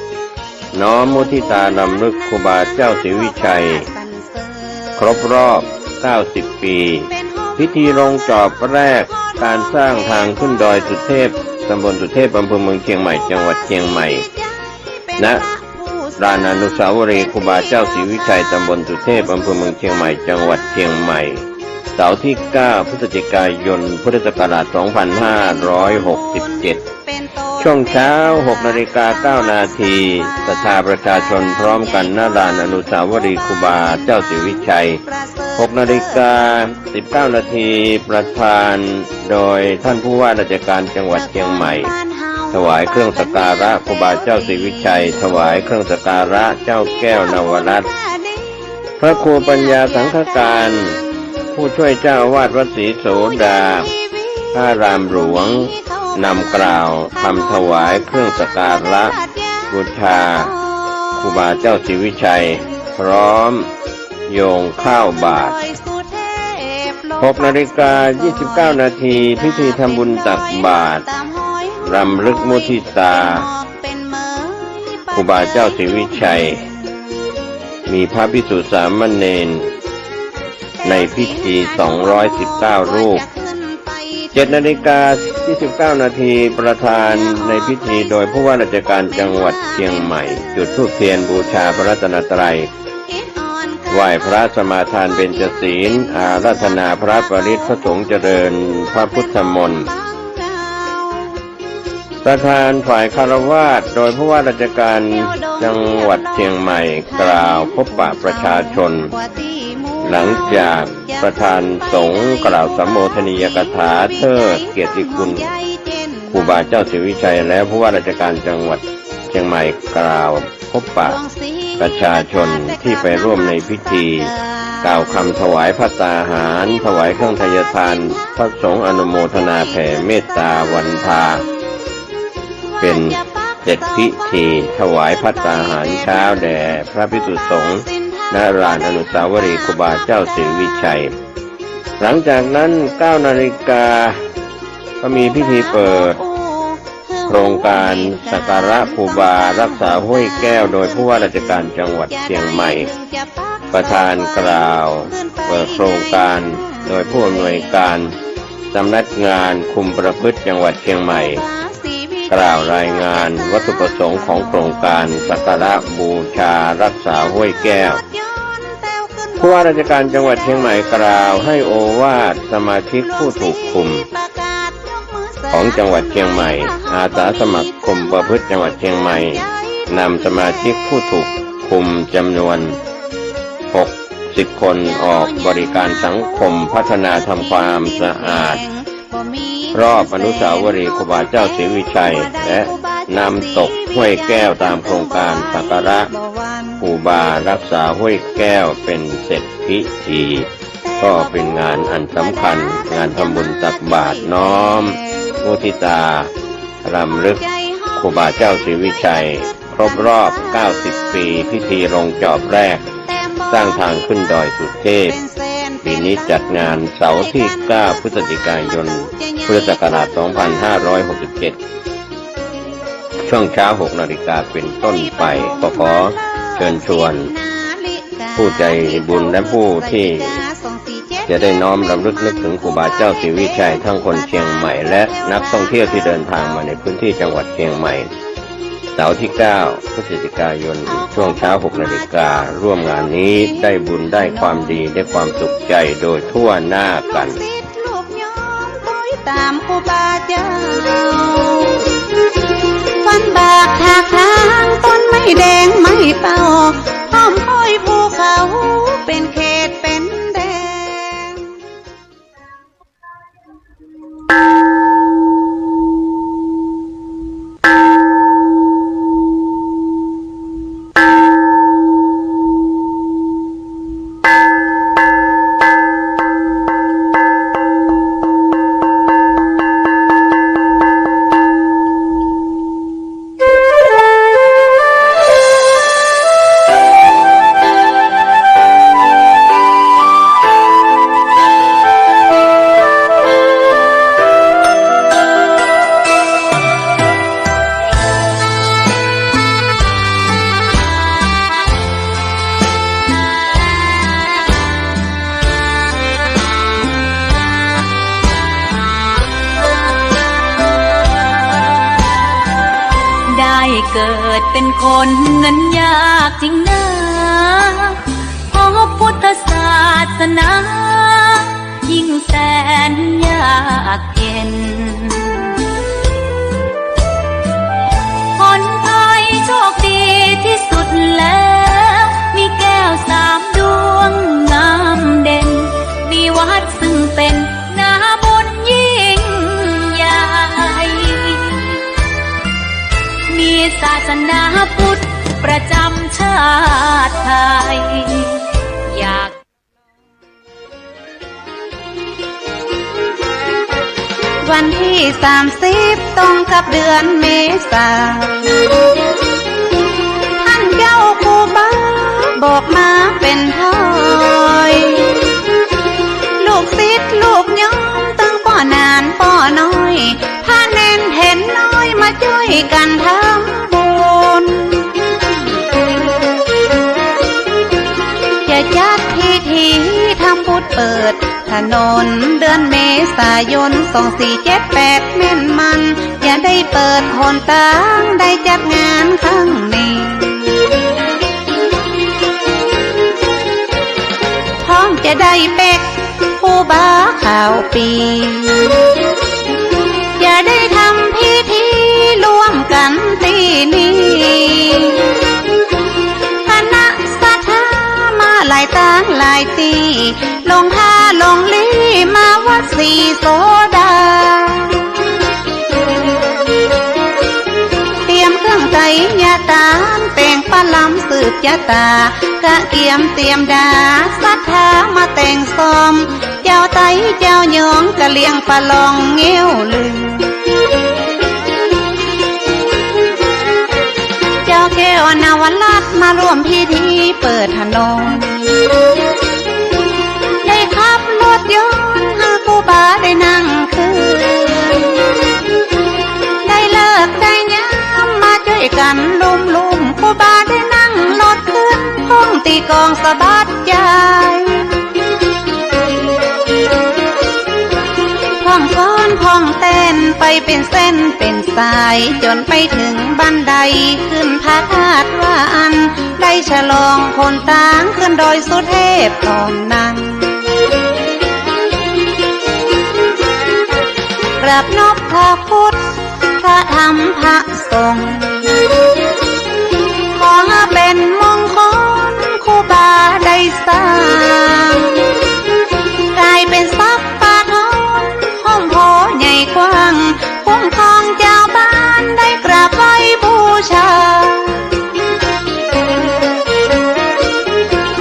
น้อมมุทิตารำลึกครูบาเจ้าศรีวิชัยครบรอบ90 ปีพิธีลงจอบแรกการสร้างทางขึ้นดอยสุเทพตำบลสุเทพอำเภอเมืองเชียงใหม่จังหวัดเชียงใหม่ณลานอนุสาวรีย์ครูบาเจ้าศรีวิชัยตำบลสุเทพอำเภอเมืองเชียงใหม่จังหวัดเชียงใหม่เสาร์ที่ 9 พฤศจิกายน พุทธศักราช 2567 ช่วงเช้า 6:09 นาทีศรัทธาประชาชนพร้อมกันณลานอนุสาวรีย์ครูบาเจ้าศรีวิชัย 6:19 นาทีประธานโดยท่านผู้ว่าราชการจังหวัดเชียงใหม่ถวายเครื่องสักการะครูบาเจ้าศรีวิชัยถวายเครื่องสักการะเจ้าแก้วนวรัตน์พระครูปัญญาสังฆการผู้ช่วยเจ้าอาวาสวัดศรีโสดาพระรามหลวงนำกล่าวทำถวายเครื่องสักการะบูชาครูบาเจ้าศรีวิชัยพร้อมโยงข้าวบาตร 6:29 นาทีพิธีทำบุญตักบาตรรำลึกมุทิตาครูบาเจ้าศรีวิชัยมีพระภิกษุสามเณรในพิธี219 รูป 7:29 นาทีประธานในพิธีโดยผู้ว่าราชการจังหวัดเชียงใหม่จุดธูปเทียนบูชาพระรัตนตรัยไหว้พระสมาทานเบญจศีลอาราธนาพระปริตรพระสงฆ์เจริญพระพุทธมนต์ประธานฝ่ายคฤหัสถ์โดยผู้ว่าราชการจังหวัดเชียงใหม่กล่าวพบปะประชาชนหลังจากประธานสงฆ์กล่าวสัมโมทนียกถาเทิดเกียรติคุณครูบาเจ้าศรีวิชัยและผู้ว่าราชการจังหวัดเชียงใหม่กล่าวพบปะประชาชนที่ไปร่วมในพิธีกล่าวคำถวายภัตตาหารถวายเครื่องทายทานพระสงฆ์อนุโมทนาแผ่เมตตาวันทาเป็นเสร็จพิธีถวายภัตตาหารเช้าแด่พระภิกษุสงฆ์ณลานอนุสาวรีย์ครูบาเจ้าศรีวิชัยหลังจากนั้น 9 นาฬิกาก็มีพิธีเปิด ครงการสักการะครูบารักษาห้วยแก้วโดยผู้ว่าราชการจังหวัดเชียงใหม่ประธานกล่าวเปิดโครงการโดยผู้อำนวยการสำนักงานคุมประพฤติจังหวัดเชียงใหม่กล่าวรายงานวัตถุประสงค์ของโครงการสักการะบูชารักษาห้วยแก้วผู้ว่าราชการจังหวัดเชียงใหม่กล่าวให้โอวาทสมาชิกผู้ถูกคุมของจังหวัดเชียงใหม่อาสาสมัครคุมประพฤติจังหวัดเชียงใหม่นำสมาชิกผู้ถูกคุมจำนวน60 คนออกบริการสังคมพัฒนาทำความสะอาดรอบอนุสาวรีย์ครูบาเจ้าศรีวิชัยและนำตกห้วยแก้วตามโครงการสักการะครูบารักษาห้วยแก้วเป็นเสร็จพิธีก็เป็นงานอันสำคัญงานทำบุญตักบาตรน้อมมุทิตารำลึกครูบาเจ้าศรีวิชัยครบรอบ90 ปีพิธีลงจอบแรกสร้างทางขึ้นดอยสุเทพปีนี้จัดงานเสาร์ที่9พฤศจิกายนพุทธศักราช2567ช่วงเช้า6 นาฬิกาเป็นต้นไปก็ขอเชิญชวนผู้ใจบุญและผู้ที่จะได้น้อมรำลึกนึกถึงครูบาเจ้าศรีวิชัยทั้งคนเชียงใหม่และนักท่องเที่ยวที่เดินทางมาในพื้นที่จังหวัดเชียงใหม่เสาร์ที่9พฤศจิกายนช่วงเช้า6 นาฬิการ่วมงานนี้ได้บุญได้ความดีได้ความสุขใจโดยทั่วหน้ากันตามครูบาเจ้าฟันบากทาค้างต้นไม้แดงไม้เป่าห้อมห้อยภูเขาเป็นเขตเป็นแดนเกิดเป็นคนนั้นยากจริงนะเพราะพุทธศาสนายิ่งแสนยากเย็นคนไทยโชคดีที่สุดแล้วมีแก้ว3 ดวงงามเด่นมีวัดซึ่งเป็นนาบุญยิ่งใหญ่มีศาสนาพุทธประจำชาติไทยอยากวันที่30ตรงกับเดือนเมษาท่านเจ้าครูบาบอกมาเป็นทอยลูกศิษย์ลูกโยมตั้งป้อนานป้อน้อยพาเน้นเห็นน้อยมาช่วยกันทำบุญจะจัดพิธีทำบุญเปิดถนนเดือนเมษายน2478แม่นมันอย่าได้เปิดหนทางได้จัดงานครั้งนี้ท้องจะได้เป็กผู้บาข่าวปีอย่าได้ทำพิธีร่วมกันที่นี้คณะสัทธามาหลายต่างหลายตีลงท่าลงลีมาวัดศรีโสดาเตรียมเครื่องไตรยาตามแต่งปลาลำสืบยาตากะเกียมเตรียมดาสัทธามาแต่งซ้อมเจ้าไตเจ้าหยองกะเลียงปลาลองเงี้ยวลืมเจ้าแก้วนาวลัดมาร่วมพิธีเปิดถนนได้ขับรถยนต์หาครูบาได้นั่งคืนได้เลิกได้ กองสะบัดใจพ่องฟ้อนพ่องเต้นไปเป็นเส้นเป็นสายจนไปถึงบันไดขึ้นพระธาตุวานได้ฉลองคนต่างขึ้นดอยสุเทพตอนนั้นกราบนบพระพุทธพระธรรมพระสงฆ์ขอเป็นมงคลครูบาได้สร้างกลายเป็นทรัพย์ป่าทองห้องโถใหญ่กว้างคุ้มครองเจ้าบ้านได้กราบไหว้บูชา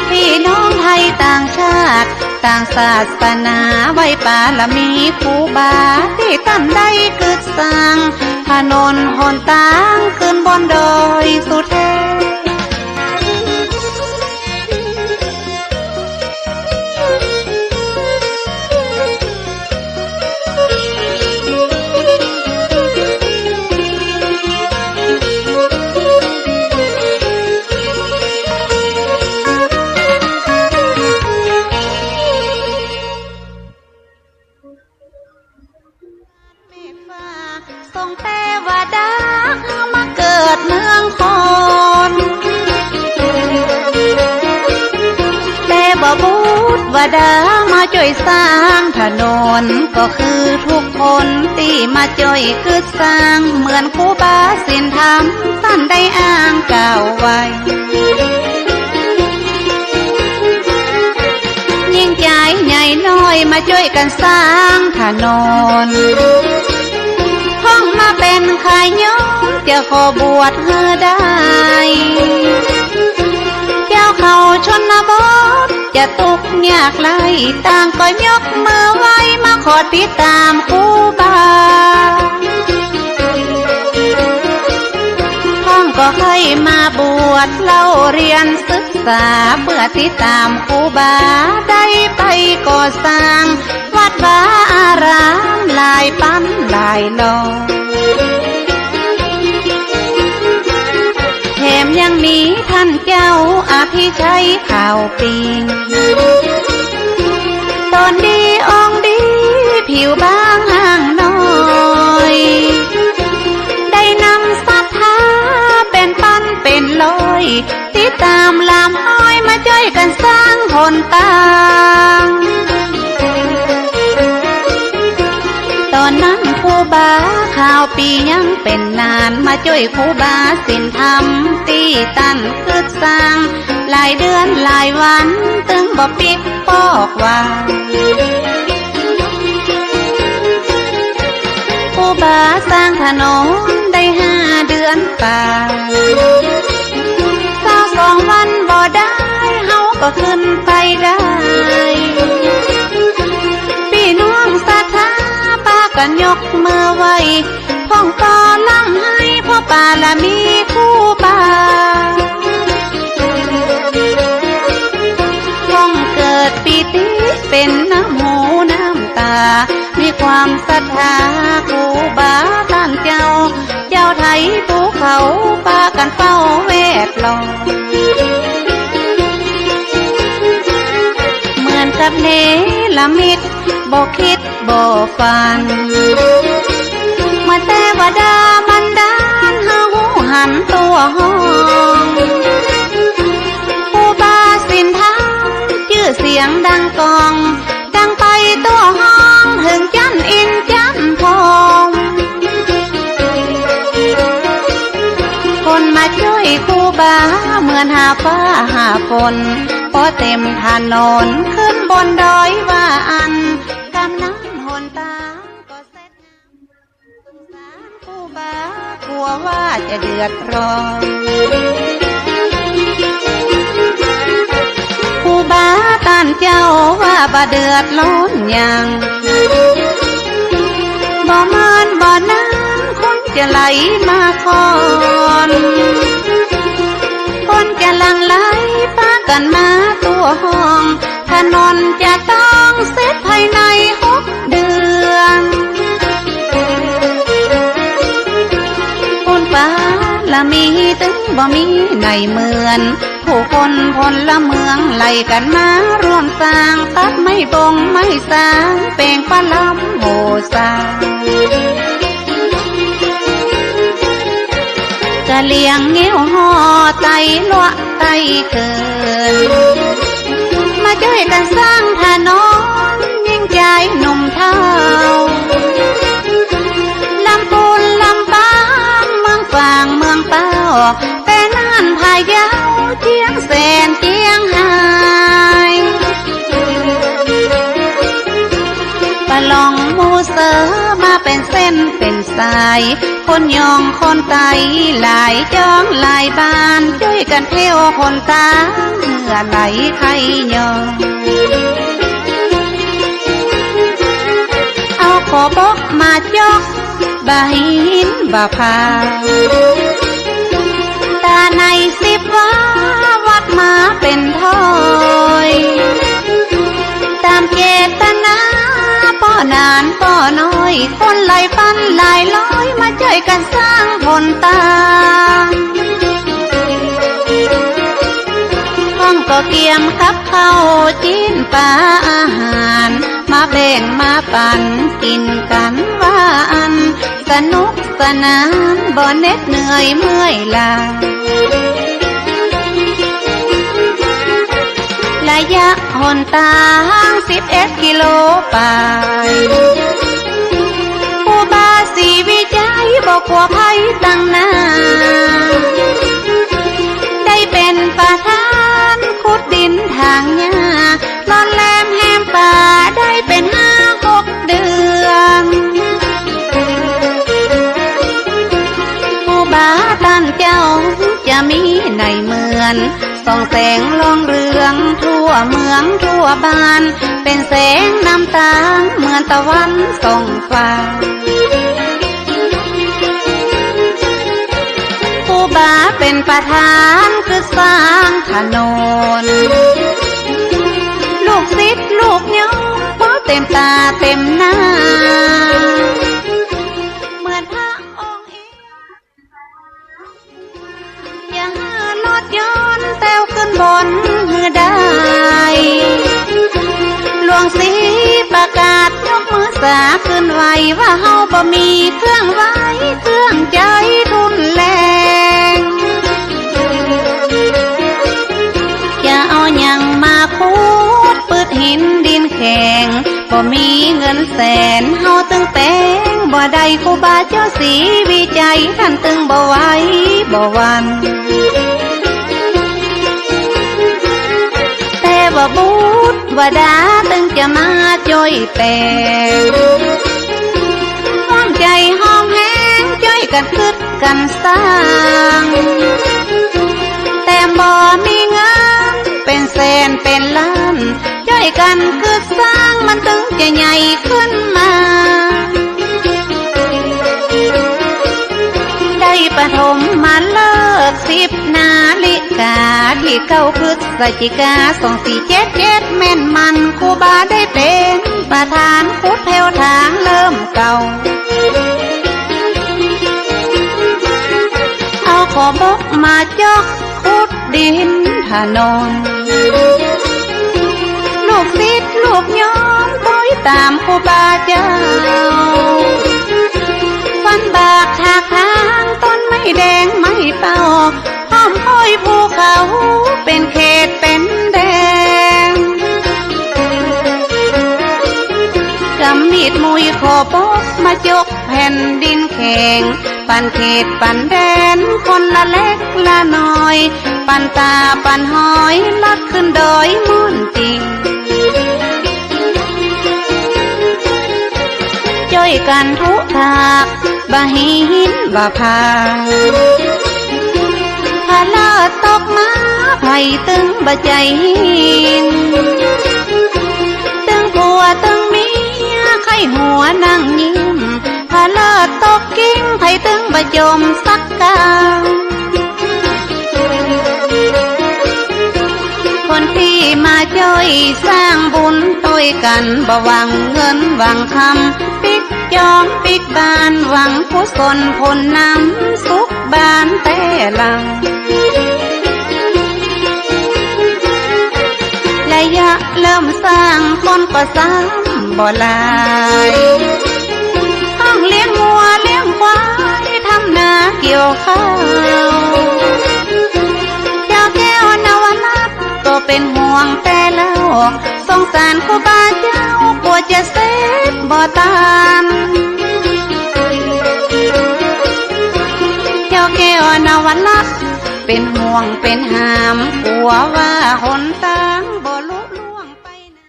พี่น้องไทยต่างชาติต่างศาสนาไหว้ปาละมีครูบาที่ตั้นได้กึดสร้างถนนหนทางขึ้นบนดอยสุเทพทรงเทวดามาเกิดเมืองคอนเทวบุตรวดามาช่วยสร้างถนนก็คือทุกคนที่มาช่วยกึดสร้างเหมือนครูบาศีลธรรมท่านได้อ้างกล่าวไว้ยิ่งใหญ่ใหญ่น้อยมาช่วยกันสร้างถนนห้องมาเป็นขายย้อมจะขอบวชเธอได้เจ้าเขาชนบทจะตุกยากไรต่างก็ยกมือไหว้มาขอติดตามครูบาห้องก็ให้มาบวชเล่าเรียนศึกษาเพื่อติดตามครูบาได้ไปก่อสร้างวัดวาอารามหลายปั้นหลายลอยแถมยังมีท่านเจ้าอภิชัยข่าวปีนตอนดีองดีผิวบางห่างน้อยได้นำศรัทธาเป็นปั้นเป็นลอยติดตามลำห้อยมาช่วยกันสร้างหนทางตอนนั้นครูบาข่าวปียังเป็นนานมาช่วยครูบาศีลธรรมตีตั้นกึดสร้างหลายเดือนหลายวันตึงบ่ปิดปอกว่าครูบาสร้างถนนได้5 เดือนป่า22 วันบ่ได้เฮาก็ขึ้นไปได้พี่น้องศรัทธาป้ากันยกมือไหว้พ่องต่อลำให้พ่อปาละมีครูบาพ่องเกิดปีติเป็นน้ำหูน้ำตามีความศรัทธาครูบาท่านเจ้าไทยภูเขาปากันเฝ้าเวทล้อมเหมือนกับเนรมิตบ่คิดบ่ฝันเมื่อเทวดาบันดาลหาหูหันตัวห้องครูบาศีลธรรมชื่อเสียงดังกองดังไปตัวห้องถึงจันอินจันทองคนมาช่วยครูบาเหมือนหาฟ้าหาฝนพอเต็มถนนขึ้นบนดอยว่าอันกำนั้นหนตาก็เสร็จสงสารครูบากลัวว่าจะเดือดร้อนครูบาต้านเจ้าว่าบ่เดือดร้อนยังบ่มานบ่น้ำคนจะไหลมาก่อนคนจะหลั่งไหลปากันมาตัวห้องถนนจะต้องเสร็จภายใน6 เดือนคุณป้าละ มีตึงบ่มีในเหมือนผู้คนพลเมืองไล่กันมาร่วมสร้างตัดไม่บงไม่สร้างเป่งปลาลำโหสากะเลียงเงี้ยวห่อไตลวะไตเกินมาช่วยกันสร้างถนนยิ่งใจหนุ่มเท่าลำพูนลำปางเมืองฝางเมืองเป้าแต่น่านพะเยาเจียงแสนเจียงไฮ้ปะลองมูเสอมาเป็นเส้นเป็นสายคนยองคนไตหลายจ้องหลายบ้านช่วยกันเที่ยวคนตาเมื่อไหลใครยองเอาขอบกมาจอกบาหินบาพาตาในสิบว่าวัดมาเป็นทอยตามเจตนาป้อนานป้อน้อยคนหลายพันหลายร้อยมาช่วยกันสร้างผลตาห้องก็เกียมกับข้าวจีนปลาอาหารมาแบ่งมาปั่นกินกันว่าอันสนุกสนานบ่เหน็ดเหนื่อยเมื่อยล้าระยะหนทาง11 กิโลไปผู้บาสีวิจัยบอกว่าภัยตั้งหน้าได้เป็นประธานขุดดินทางหญ้าลอนแลมแหมป่าได้เป็น5-6 เดือนผู้บาตันเจ้าจะมีในเหมือนส่องแสงลองเรืองทั่วเมืองทั่วบ้านเป็นแสงน้ำตาเหมือนตะวันส่องฟ้าผู้บาเป็นประธานคือสร้างถนนลูกศิษย์ลูกน้องเพราะเต็มตาเต็มหน้าเหมือนพระองค์ยังลอดย้อนแต้วขึ้นบนหือได้หลวงศรีประกาศยกมือสาขึ้นไว้ว่าเฮาบ่มีเครื่องไว้เครื่องใจทุนแรงจะเอาหยังมาคูดปืดหินดินแข็งบ่มีเงินแสนเฮาตึงแต่งบ่ได้ครูบาเจ้าศรีวิจัยท่านตึงบ่ไหวบ่หวันแต่ว่าบุตรว่าดาตึงจะมาจ่อยแปลงห้องใจห้องแห้งจ่อยกันคึดกันสร้างแต่บ่มีเงินเป็นแสนเป็นล้านจ่อยกันคึดสร้างมันตึงจะใหญ่ขึ้นมาได้ปฐมมาเลิก10 นาฬิกาที่9 พฤศจิกา2477แม่นมันครูบาได้เป็นประธานขุดแถวทางเริ่มเก่าเอาขอบกมาจอกขุดดินถนนลูกศิษย์ลูกย้อมต้อยตามครูบาเจ้าฟันบากทากทางต้นไม้แดงไม้เป่าห้อมห้อยภูเขาเป็นเขตเป็นแดงกำมีดมุยขอบกมาจกแผ่นดินแข็งปันเขตปันแดนคนละเล็กละน้อยปันตาปันหอยลัดขึ้นดอยมุ่นติงจ้อยกันทุกทากบาหินบาพาพาลาตกมาไผ่ตึงบาใจหินตึงผัวตึงเมียไข้หัวนั่งยิ้มพาลาตกกิ้งไผ่ตึงบาจมสักกาคนที่มาจ้อยสร้างบุญต้อยกันบ่หวังเงินหวังคำปิด จองปิกบานหวังกุศลผลนำสุขบานแต่หลังระยะเริ่มสร้างคนก็ซ้ำบ่หลายต้องเลี้ยงวัวเลี้ยงควายทำนาเกี่ยวข้าวเจ้าแก้วนวนัทก็เป็นห่วงแต่แล้วสงสารครูบาเจ้ากลัวจะเสร็จบ่ตามเจ้าแก้วนวนัทเป็นห่วงเป็นหามกลัวว่าหนทางบ่ลุล่วงไปนะ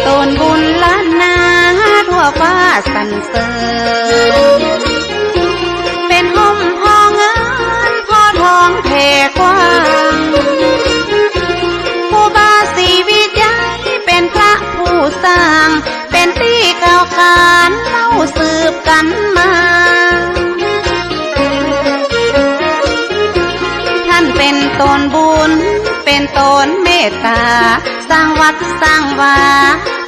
ต้นบุญล้านนาทั่วฟ้าสรรเสริญเป็นห่มพอเงินพอทองแผ่กว้างครูบาศรีวิจัยเป็นพระผู้สร้างเป็นที่กล่าวขานเล่าสืบกันมาท่านเป็นต้นบุญเป็นต้นเมตตาสร้างวัดสร้างวา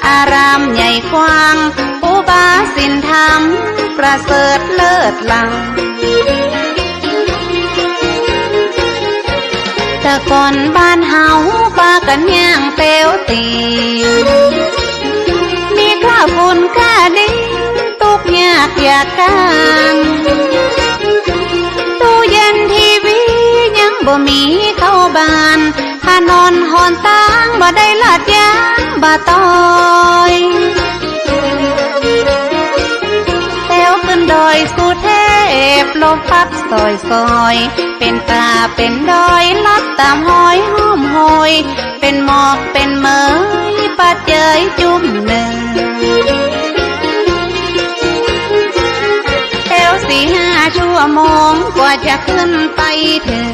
อารามใหญ่กว้างอุบาสินธรรมประเสริฐเลิศล้ำแต่ก่อนบ้านเฮาปากันย่างเตียวตีมีข้าวปุ้นข้าดิ้งตุกยากอยากกันตู้เย็นทีวียังบ่มีเข้าบ้านถ้านอนหอนตางบ่ได้ลาดยางบ่ต้อยแต้วขึ้นดอยสุเทพลมพัดซอยซอยเป็นตาเป็นดอยลัดตามห้อยห้อมหอยเป็นหมอกเป็นเหมยปัดเจยจุ่มหนึ่งแต้ว4-5 ชั่วโมงกว่าจะขึ้นไปถึง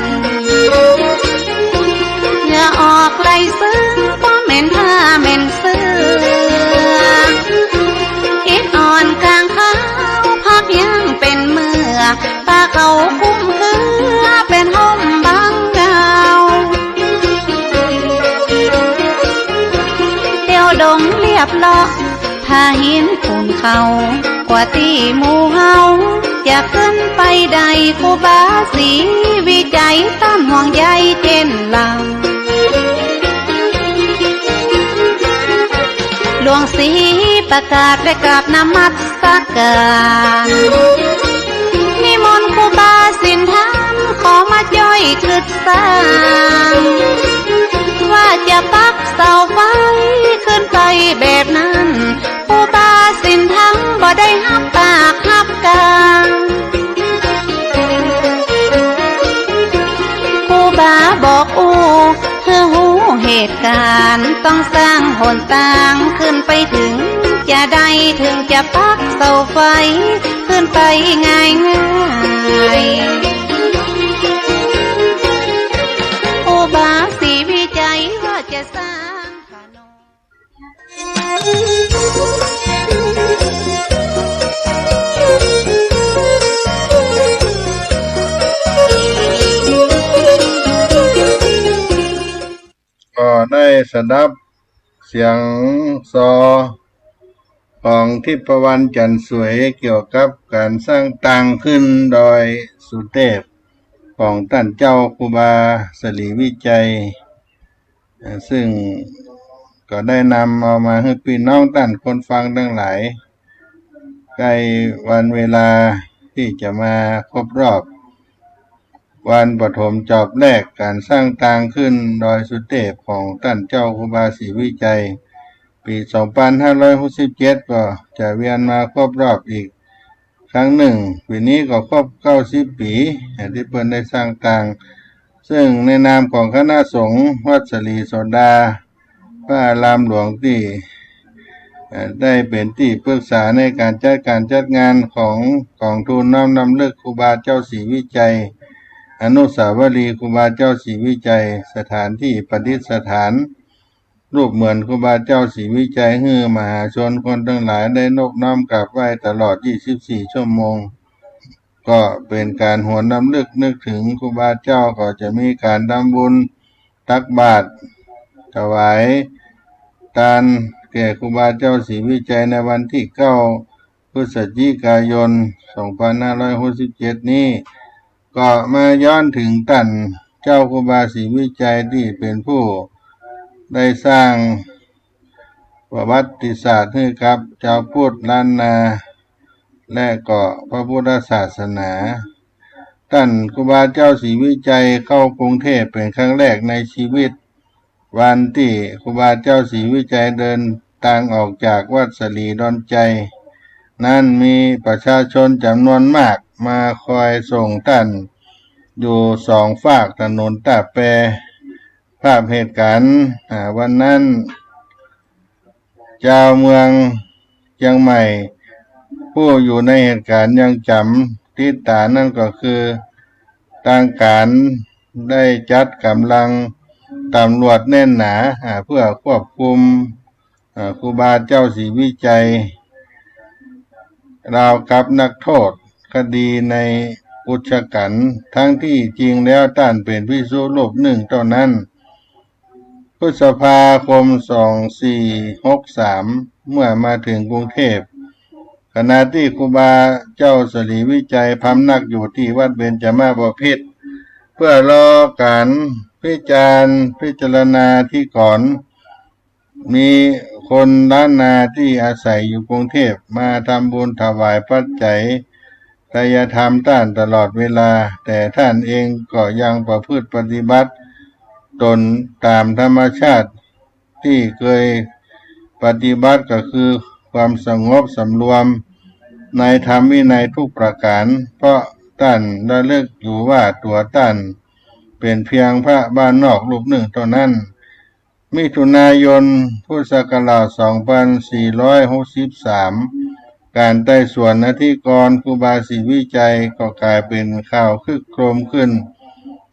เหงื่อออกไหลซึ้งเพราะเหม็นผ้าเหม็นเสื้ออิดอ่อนกลางเขาพักยังเป็นเมื่อตาเขาคุ้มคือเป็นห่มบางเงาเที่ยวดงเรียบเลาะถ้าหินปูนเขากว่าที่หมู่เฮาจะขึ้นไปใดครูบาศรีวิจัยต้านห่วงใยเช่นเราหลวงศรีประกาศได้กราบนมัสการนิมนต์ครูบาสินธรรมขอมาย่อยคืดสร้างว่าจะปักเสาไฟขึ้นไปแบบนั้นครูบาสินธรรมบ่ได้หับปากหับกลางครูบาบอกคือหูเหตุการณ์ต้องสร้างหนทางขึ้นไปถึงจะได้ถึงจะปักเสาไฟขึ้นไปง่ายครูบาศรีวิจัยว่าจะสร้างถนนก็ได้สดับเสียงซอของทิพวรรณจันทร์สวยเกี่ยวกับการสร้างตังขึ้นโดยสุเทพของท่านเจ้าครูบาศรีวิจัยซึ่งก็ได้นำเอามาให้พี่น้องท่านคนฟังทั้งหลายใกล้วันเวลาที่จะมาครบรอบวันปฐมจอบแรกการสร้างทางขึ้นดอยสุเทพของท่านเจ้าครูบาศรีวิจัยปี 2567 ก็จะเวียนมาครบรอบอีกครั้งหนึ่งปีนี้ก็ครบ90 ปีที่เพิ่นได้สร้างทางซึ่งในนามของคณะสงฆ์วัดสลีโสดาพระอารามหลวงที่ได้เป็นที่ปรึกษาในการจัดงานของกองทุนน้อมรำลึกครูบาเจ้าศรีวิจัยอนุสาวรีย์ครูบาเจ้าศรีวิจัยสถานที่ประดิษฐาน รูปเหมือนครูบาเจ้าศรีวิจัยฮือมหาชนคนทั้งหลายได้นอบน้อมกราบไหว้ตลอด24ชั่วโมงก็เป็นการหวนรำลึกนึกถึงครูบาเจ้าก็จะมีการทำบุญตักบาตรถวายทานแก่ครูบาเจ้าศรีวิจัยในวันที่9 พฤศจิกายน 2567 นี้ก็มาย้อนถึงท่านเจ้าครูบาศรีวิจัยที่เป็นผู้ได้สร้างประวัติศาสตร์ให้กับชาวพุทธล้านนาและก็พระพุทธศาสนาท่านครูบาเจ้าศรีวิจัยเข้ากรุงเทพเป็นครั้งแรกในชีวิตวันที่ครูบาเจ้าศรีวิจัยเดินทางออกจากวัดสลีดอนใจนั้นมีประชาชนจำนวนมากมาคอยส่งท่านอยู่สองฝากถนนตาแปภาพเหตุการณ์วันนั้นเจ้าเมืองเชียงใหม่ผู้อยู่ในเหตุการณ์ยังจำติดตานั่นก็คือทางการได้จัดกำลังตำรวจแน่นหนาเพื่อควบคุมครูบาเจ้าศรีวิจัยราวกับนักโทษคดีในอุชกันทั้งที่จริงแล้วท่านเป็นภิกษุรูปหนึ่งเท่านั้นพฤษภาคม 2463 เมื่อมาถึงกรุงเทพขณะที่ครูบาเจ้าศรีวิจัยพำนักอยู่ที่วัดเบญจมาบพิตรเพื่อรอการพิจารณาที่ก่อนมีคนล้านนาที่อาศัยอยู่กรุงเทพมาทำบุญถวายปัจจัยทายธรรมท่านตลอดเวลาแต่ท่านเองก็ยังประพฤติปฏิบัติตนตามธรรมชาติที่เคยปฏิบัติก็คือความสงบสำรวมในธรรมวินัยทุกประการเพราะท่านระลึกอยู่ว่าตัวท่านเป็นเพียงพระบ้านนอกรูปหนึ่งเท่านั้นมิถุนายนพุทธศักราช 2463 การไต่สวนอธิกรณ์ครูบาศรีวิจัยก็กลายเป็นข่าวคึกโครมขึ้น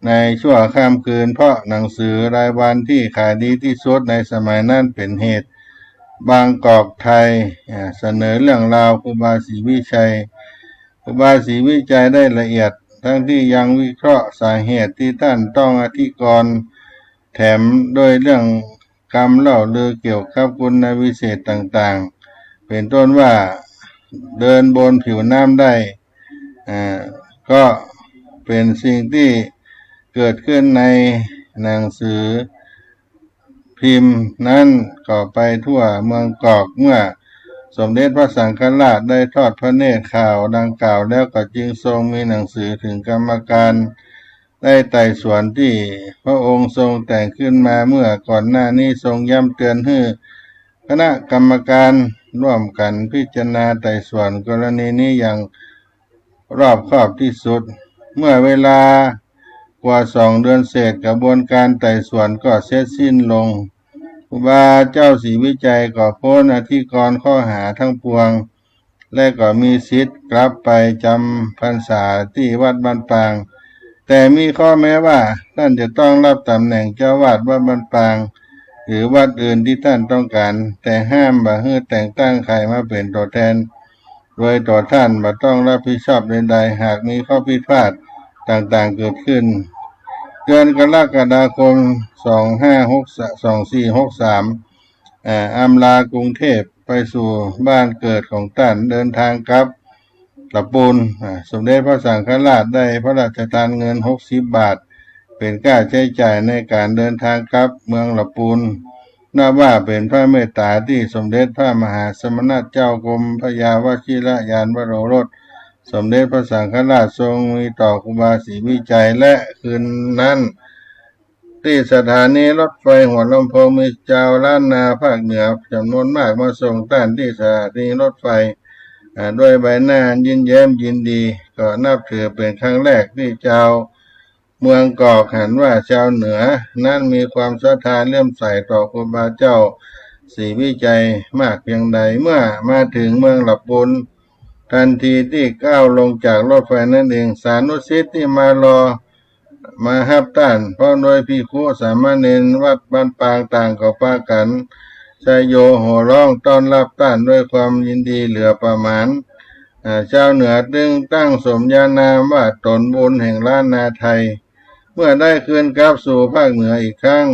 ในชั่วข้ามคืนเพราะหนังสือรายวันที่ขายดีที่สุดในสมัยนั้นเป็นเหตุบางกอกไทยเสนอเรื่องราวครูบาศรีวิชัยครูบาศรีวิจัยได้ละเอียดทั้งที่ยังวิเคราะห์สาเหตุที่ท่านต้องอธิกรณ์แถมด้วยเรื่องคำเล่าลือเกี่ยวกับคุณวิเศษต่างๆเป็นต้นว่าเดินบนผิวน้ำได้ก็เป็นสิ่งที่เกิดขึ้นในหนังสือพิมพ์นั้นก็ไปทั่วเมืองกอกเมื่อสมเด็จพระสังฆราชได้ทอดพระเนตรข่าวดังกล่าวแล้วก็จึงทรงมีหนังสือถึงกรรมการได้ไต่สวนที่พระองค์ทรงแต่งขึ้นมาเมื่อก่อนหน้านี้ทรงย้ำเตือนให้คณะกรรมการร่วมกันพิจารณาไต่สวนกรณีนี้อย่างรอบคอบที่สุดเมื่อเวลากว่า2 เดือนเศษกระบวนการไต่สวนก็เสร็จสิ้นลงครูบาเจ้าศรีวิจัยก็พ้นอธิกรณ์ข้อหาทั้งปวงและก็มีสิทธิ์กลับไปจำพรรษาที่วัดบ้านปางแต่มีข้อแม้ว่าท่านจะต้องรับตำแหน่งเจ้าวาดวัดบ้านปางหรือวัดอื่นที่ท่านต้องการแต่ห้ามบ่ให้แต่งตั้งใครมาเป็นตัวแทนโดยตัวท่านบ่ต้องรับผิดชอบใดๆหากมีข้อผิดพลาดต่างๆเกิดขึ้นเดือนกรกฎาคม 2463 อำลากรุงเทพไปสู่บ้านเกิดของท่านเดินทางกลับลำพูนสมเด็จพระสังฆราชได้พระราชทานเงิน60 บาทเป็นค่าใช้จ่ายในการเดินทางกลับเมืองลำพูนนับว่าเป็นพระเมตตาที่สมเด็จพระมหาสมณเจ้ากรมพระยาวชิรยานวโรรสสมเด็จพระสังฆราชทรงมีต่อครูบาศรีวิจัยและคืนนั้นที่สถานีรถไฟหัวลำโพงมีชาวล้านนาภาคเหนือจำนวนมากมาส่งท่านที่สถานีรถไฟด้วยใบหน้ายิ้มแย้มยินดีก็นับถือเป็นครั้งแรกที่ชาวเมืองกอกเห็นว่าชาวเหนือนั้นมีความศรัทธาเลื่อมใสต่อครูบาเจ้าศรีวิจัยมากเพียงใดเมื่อมาถึงเมืองลำพูนทันทีที่ก้าวลงจากรถไฟนั่นเองสานุสิษย์ที่มารอ มาฮับต้านเพราะโดยภิกขุสามเณรวัดบ้านปางต่างก็พากันชายโยโห่ร้องต้อนรับต้านด้วยความยินดีเหลือประมาณชาวเหนือจึงตั้งสมญานามว่าตนบุญแห่งล้านนาไทยเมื่อได้คืนกลับสู่ภาคเหนืออีกครั้ง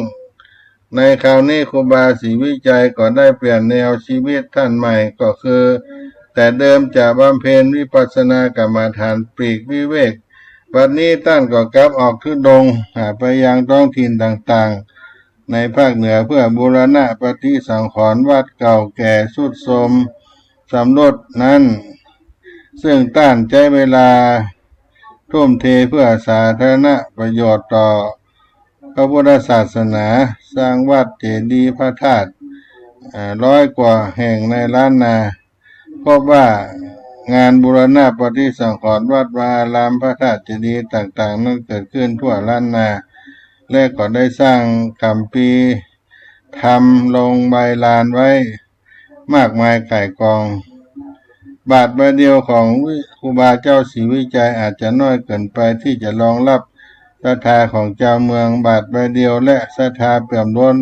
ในคราวนี้ครูบาศรีวิจัยก็ได้เปลี่ยนแนวชีวิตท่านใหม่ก็คือแต่เดิมจะบำเพ็ญวิปัสสนากรรมฐานปลีกวิเวกวันนี้ท่านก็กลับออกทุดงค์ไปยังท้องถิ่นต่างๆในภาคเหนือเพื่อบูรณะปฏิสังขรณ์วัดเก่าแก่ทรุดโทรมสำรุดนั้นซึ่งท่านใช้เวลาทุ่มเทเพื่อสาธารณประโยชน์ต่อพระพุทธศาสนาสร้างวัดเจดีย์พระธาตุ100 กว่าแห่งในล้านนาพบว่างานบูรณะปฏิสังขรณ์วัดวาอารามพระธาตุเจดีย์ต่างๆนั้นเกิดขึ้นทั่วล้านนาและก็ได้สร้างคัมภีร์ทำลงใบลานไว้มากมายก่ายกองบาทใบเดียวของครูบาเจ้าศรีวิจัยอาจจะน้อยเกินไปที่จะรองรับศรัทธาของเจ้าเมืองบาทใบเดียวและศรัทธาเปี่ยมล้น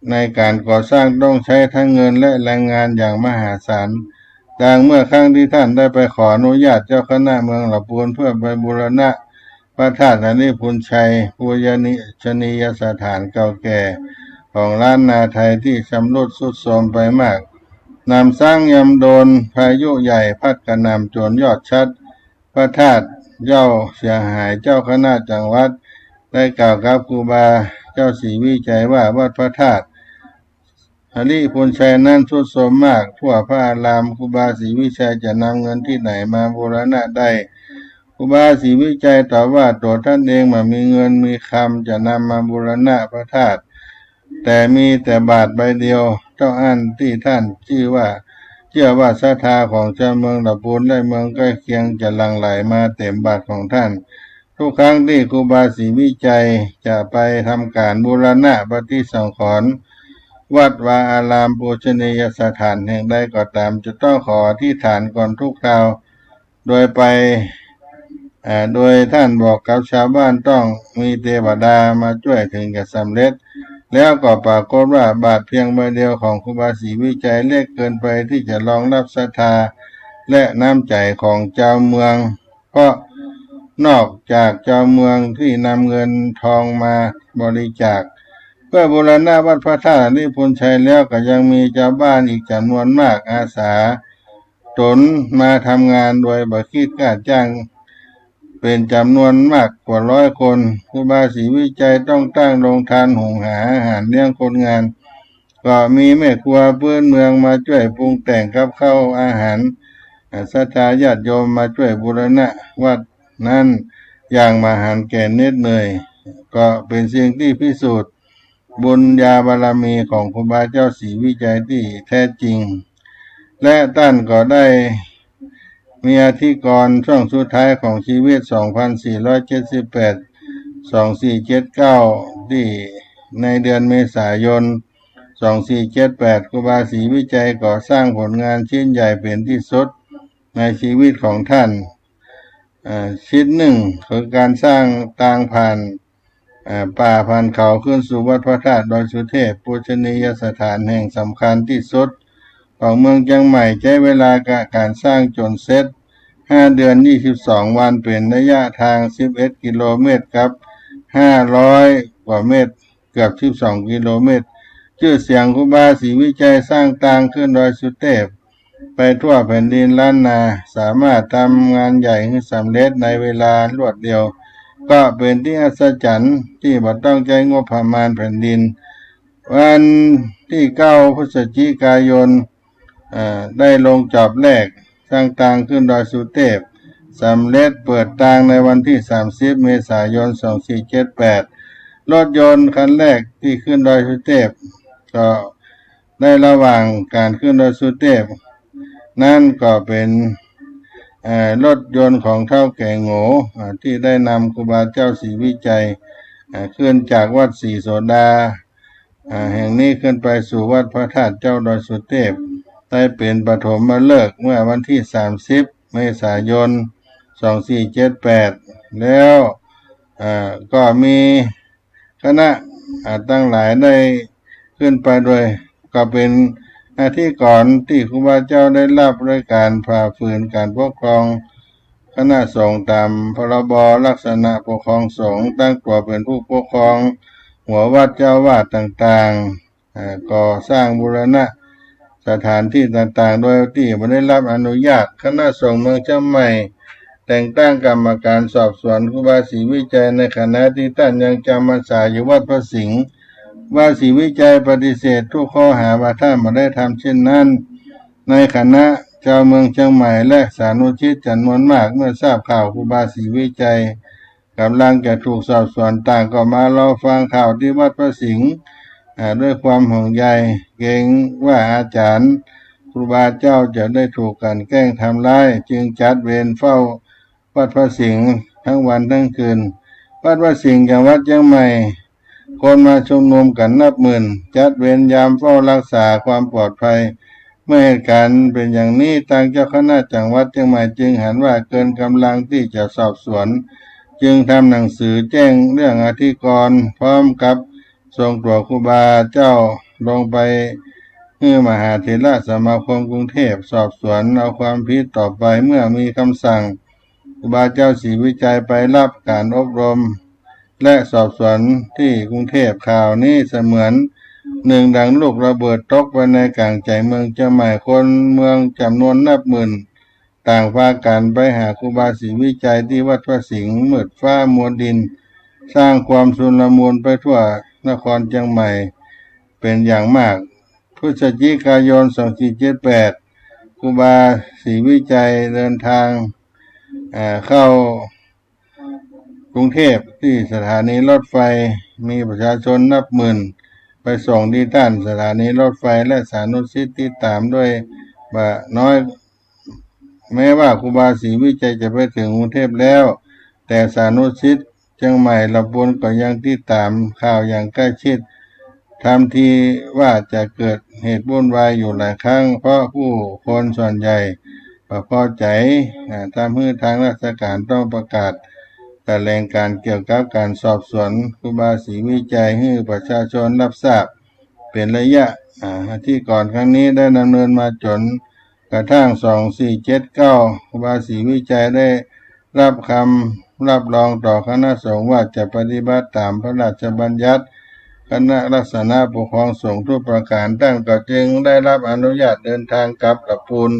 ในการก่อสร้างต้องใช้ทั้งเงินและแรงงานอย่างมหาศาลดังเมื่อครั้งที่ท่านได้ไปขออนุญาตเจ้าคณะเมืองหลับปูนเพื่อไปบูรณะพระธาตุนิพุนชัยปูญชนียสถานเก่าแก่ของล้านนาไทยที่ชำรุดทรุดโทรมไปมากนำสร้างยำโดนพายุใหญ่พัดกระหน่ำจนยอดชัดพระธาตุเจ้าเสียหายเจ้าคณะจังหวัดได้กล่าวกับครูบาเจ้าศรีวิจัยว่าวัดพระธาตุนิพุนชัยนั้นทรุดโทรมมากทั่วพระอารามครูบาศรีวิชัยจะนำเงินที่ไหนมาบูรณะได้ครูบาศรีวิจัยตอบว่าตัวท่านเองมีเงินมีคำจะนำมาบูรณะพระธาตุแต่มีแต่บาทใบเดียวเจ้าอันที่ท่านเชื่อว่าศรัทธาของชาวเมืองลำพูนและเมืองใกล้เคียงจะหลั่งไหลมาเต็มบาทของท่านทุกครั้งที่ครูบาศรีวิจัยจะไปทำการบูรณะปฏิสังขรณ์วัดวาอารามปูชนียสถานแห่งใดก็ตามจะต้องขอที่ฐานก่อนทุกคราวโดยท่านบอกกับชาวบ้านต้องมีเทวดามาช่วยถึงจะสำเร็จแล้วก็ปรากฏว่าบาทเพียงใบเดียวของครูบาศรีวิจัยเล็กเกินไปที่จะรองรับศรัทธาและน้ำใจของเจ้าเมืองเพราะนอกจากเจ้าเมืองที่นำเงินทองมาบริจาคเพื่อบูรณะวัดพระธาตุนิพุนชัยแล้วก็ยังมีชาวบ้านอีกจำนวนมากอาสาตนมาทำงานโดยบ่คิดค่าจ้างเป็นจำนวนมากกว่า100 คนครูบาศรีวิจัยต้องตั้งโรงทานหุงหาอาหารเลี้ยงคนงานก็มีแม่ครัวพื้นเมืองมาช่วยปรุงแต่งกับข้าวอาหารศรัทธาญาติโยมมาช่วยบูรณะวัดนั้นอย่างมหันต์แก่เหน็ดเหนื่อยก็เป็นสิ่งที่พิสูจน์บุญญาบารมีของครูบาเจ้าศรีวิจัยที่แท้จริงและท่านก็ได้มีอธิกรณ์ช่วงสุดท้ายของชีวิต 2478-2479 ที่ในเดือนเมษายน 2478 ครูบาศรีวิจัยก่อสร้างผลงานชิ้นใหญ่เป็นที่สุดในชีวิตของท่านชิ้นหนึ่งคือการสร้างทางผ่านป่าผ่านเขาขึ้นสู่วัดพระธาตุดอยสุเทพปูชนียสถานแห่งสำคัญที่สุดของเมืองเชียงใหม่ใช้เวลาการสร้างจนเสร็จ5 เดือน 22 วันเป็นระยะทาง11 กิโลเมตรครับ500 กว่าเมตรเกือบ12 กิโลเมตรชื่อเสียงครูบาศรีวิจัยสร้างทางขึ้นดอยสุเทพไปทั่วแผ่นดินล้านนาสามารถทำงานใหญ่ให้สำเร็จในเวลารวดเดียวก็เป็นที่อัศจรรย์ที่บ่ต้องใช้งบประมาณแผ่นดินวันที่9 พฤศจิกายนได้ลงจอบแรกสร้างทางขึ้นดอยสุเทพสำเร็จเปิดทางในวันที่30 เมษายน 2478รถยนต์คันแรกที่ขึ้นดอยสุเทพก็ได้ระหว่างการขึ้นดอยสุเทพนั่นก็เป็นรถยนต์ของเฒ่าแก่โง่ที่ได้นำครูบาเจ้าศรีวิจัยขึ้นจากวัดศรีโสดาแห่งนี้ขึ้นไปสู่วัดพระธาตุเจ้าดอยสุเทพได้เป็นปฐมฤกษ์เมื่อวันที่30 เมษายน 2478แล้ว ก็มีคณะตั้งหลายได้ขึ้นไปโดยก็เป็นหน้าที่ก่อนที่ครูบาเจ้าได้รับด้วยการฝ่าฝืนการปกครองคณะสงฆ์ตามพรบลักษณะปกครองสงฆ์ตั้งตัวเป็นผู้ปกครองหัววัดเจ้าวาดต่างๆก่อสร้างบูรณะสถานที่ต่างๆโดยที่ไม่ได้รับอนุญาตคณะสงฆ์เมืองเชียงใหม่แต่งตั้งกรรมการสอบสวนครูบาศรีวิจัยในขณะที่ท่านยังจำพรรษาอยู่วัดพระสิงห์ว่าศรีวิจัยปฏิเสธทุกข้อหาว่าท่านไม่ได้ทำเช่นนั้นในคณะชาวเมืองเชียงใหม่และสานุชิตจำนวนมากเมื่อทราบข่าวครูบาศรีวิจัยกำลังจะถูกสอบสวนต่างก็มารอฟังข่าวที่วัดพระสิงห์ด้วยความห่วงใยเกรงว่าอาจารย์ครูบาเจ้าจะได้ถูกกันแกล้งทำร้ายจึงจัดเวรเฝ้าวัดพระสิงห์ทั้งวันทั้งคืนวัดพระสิงห์จากวัดเชียงใหม่คนมาชุมนุมกันนับหมื่นจัดเวรยามเฝ้ารักษาความปลอดภัยเมื่อเหตุการณ์เป็นอย่างนี้ทางเจ้าคณะจังหวัดเชียงใหม่จึงเห็นว่าเกินกำลังที่จะสอบสวนจึงทำหนังสือแจ้งเรื่องอธิกรณ์พร้อมกับส่งตัวครูบาเจ้าลงไปมหาเถรสมาคมกรุงเทพสอบสวนเอาความผิดต่อไปเมื่อมีคำสั่งครูบาเจ้าศรีวิจัยไปรับการอบรมและสอบสวนที่กรุงเทพข่าวนี้เสมือนหนึ่งดังลูกระเบิดตกไปในกลางใจเมืองเชียงใหม่คนเมืองจำนวนนับหมื่นต่างพากันไปหาครูบาศรีวิจัยที่วัดพระสิงห์มืดฟ้ามัวดินสร้างความชุลมุนไปทั่วนครเชียงใหม่เป็นอย่างมากพฤศจิกายน 2478ครูบาศรีวิจัยเดินทางเข้ากรุงเทพที่สถานีรถไฟมีประชาชนนับหมื่นไปส่งที่ท่านสถานีรถไฟและสานุสิทธิ์ที่ตามด้วยบ่าน้อยแม้ว่าครูบาศรีวิจัยจะไปถึงกรุงเทพแล้วแต่สานุสิทธิ์เชียงใหม่ลำพูนก็ยังที่ตามข่าวอย่างใกล้ชิดทำทีว่าจะเกิดเหตุวุ่นวายอยู่หลายครั้งเพราะผู้คนส่วนใหญ่พอใจทำให้ทางราชการต้องประกาศแถลงการเกี่ยวกับการสอบสวนครูบาศรีวิจัยให้ประชาชนรับทราบเป็นระยะที่ก่อนครั้งนี้ได้ดำเนินมาจนกระทั่ง2479ครูบาศรีวิจัยได้รับคำรับรองต่อคณะสงฆ์ว่าจะปฏิบัติตามพระราชบัญญัติคณะลักษณะปกครองสงฆ์ทุกประการตั้งก็จึงได้รับอนุญาตเดินทางกลับลำพูน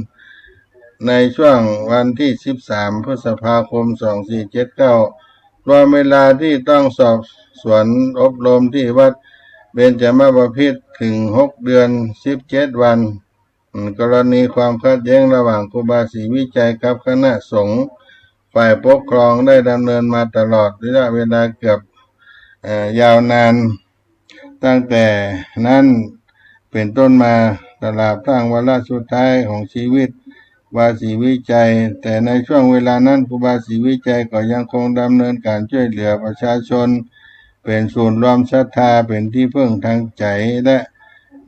ในช่วงวันที่13พฤษภาคม2479รวมเวลาที่ต้องสอบสวนอบรมที่วัดเบญจมาบพิตรถึง6 เดือน17 วันกรณีความขัดแย้งระหว่างครูบาศรีวิจัยกับคณะสงฆ์ฝ่ายปกครองได้ดำเนินมาตลอดระยะเวลาเกือบยาวนานตั้งแต่นั้นเป็นต้นมาตลอดทั้งวาระสุดท้ายของชีวิตครูบาศรีวิจัยแต่ในช่วงเวลานั้นครูบาศรีวิจัยก็ยังคงดำเนินการช่วยเหลือประชาชนเป็นศูนย์รวมศรัทธาเป็นที่พึ่งทางใจและ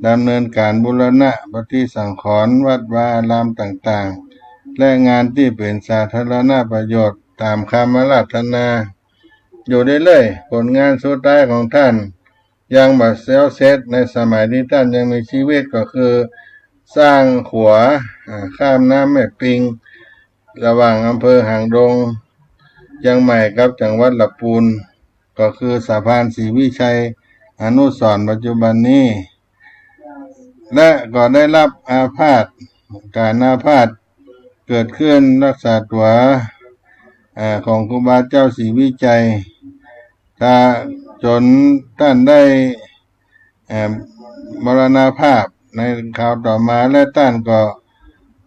ดำเนินการบูรณะปฏิสังขรณ์วัดวาอารามต่างๆและงานที่เป็นสาธารณประโยชน์ตามคำอาราธนาอยู่ได้เลยผลงานสุดท้ายของท่านยังบัดเซลเซตในสมัยที่ท่านยังมีชีวิตก็คือสร้างขัวข้ามน้ำแม่ปิงระหว่างอำเภอหางดงเชียงใหม่กับจังหวัดลำพูนก็คือสะพานศรีวิชัยอนุสรณ์ปัจจุบันนี้และก็ได้รับอาพาธการอาพาธเกิดขึ้นรักษาตัวของครูบาเจ้าศรีวิจัยถ้าจนท่านได้มรณภาพในข่าวต่อมาและท่านก็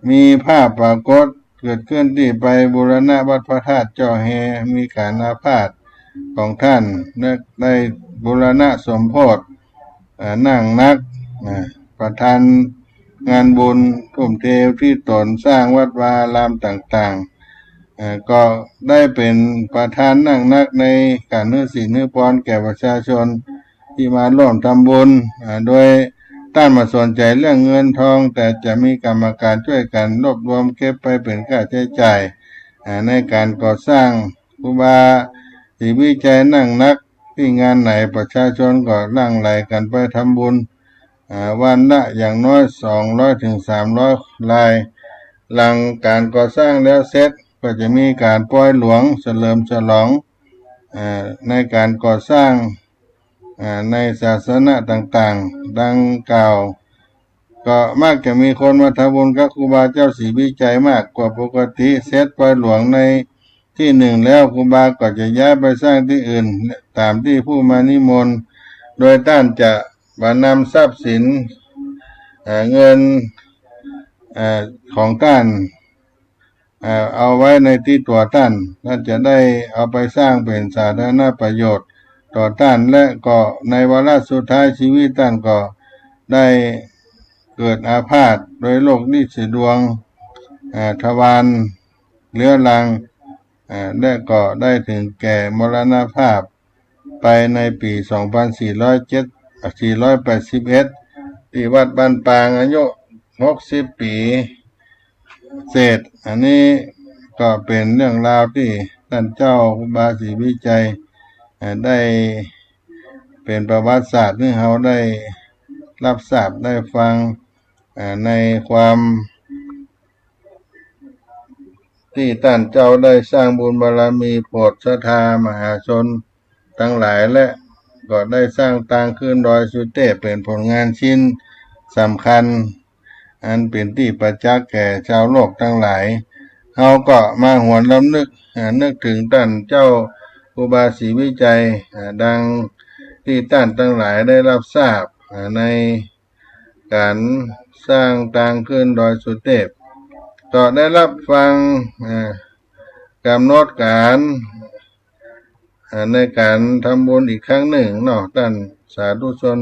มีภาพปรากฏเกิดขึ้นที่ไปบูรณะวัดพระธาตุเจ้าแฮมีการอาพาธของท่านได้บูรณะสมโภชนั่งนักประธานงานบุญทุ่มเทที่ตนสร้างวัดวาอารามต่างๆก็ได้เป็นประธานนั่งนักในการนึกศีลนึกพรแก่ประชาชนที่มาร่วมทำบุญโดยท่านมาสนใจเรื่องเงินทองแต่จะมีกรรมการช่วยกันรวบรวมเก็บไปเป็นค่าใช้จ่ายในการก่อสร้างครูบา ศรีวิจัยนั่งนักที่งานไหนประชาชนก็นั่งไหลกันไปทำบุญวันละอย่างน้อย200 ถึง 300 รายหลังการก่อสร้างแล้วเสร็จก็จะมีการปล่อยหลวงเฉลิมฉลองในการก่อสร้างในศาสนาต่างๆดังกล่าวก็มักจะมีคนมาทำบุญกับครูบาเจ้าศรีวิจัยมากกว่าปกติเสร็จปล่อยหลวงในที่หนึ่งแล้วครูบาก็จะย้ายไปสร้างที่อื่นตามที่ผู้มานิมนต์โดยท่านจะนำทรัพย์สินเงินของท่านเอาไว้ในที่ตัวท่านจะได้เอาไปสร้างเป็นสาธารณประโยชน์ต่อท่านและก็ในวาระสุดท้ายชีวิตท่านก็ได้เกิดอาพาธโดยโรคลิ้นดวงทวารเรื้อรังและก็ได้ถึงแก่มรณภาพไปในปี2481ที่วัดบ้านปางอายุ60 ปีเศษอันนี้ก็เป็นเรื่องราวที่ท่านเจ้าครูบาศรีวิจัยได้เป็นประวัติศาสตร์ที่เราได้รับทราบได้ฟังในความที่ท่านเจ้าได้สร้างบุญบารมีโปรดศรัทธามหาชนทั้งหลายและก็ได้สร้างตางขึ้นดอยสุเทพเป็นผลงานชิ้นสำคัญอันเป็นที่ประจักษ์แก่ชาวโลกทั้งหลายเราก็มาหวนรำลึกนึกถึงท่านเจ้าครูบาศรีวิจัยดังที่ท่านทั้งหลายได้รับทราบในการสร้างตางขึ้นดอยสุเทพก็ได้รับฟังกำหนดการในการทำบุญอีกครั้งหนึ่งเนาะท่านสาธุชน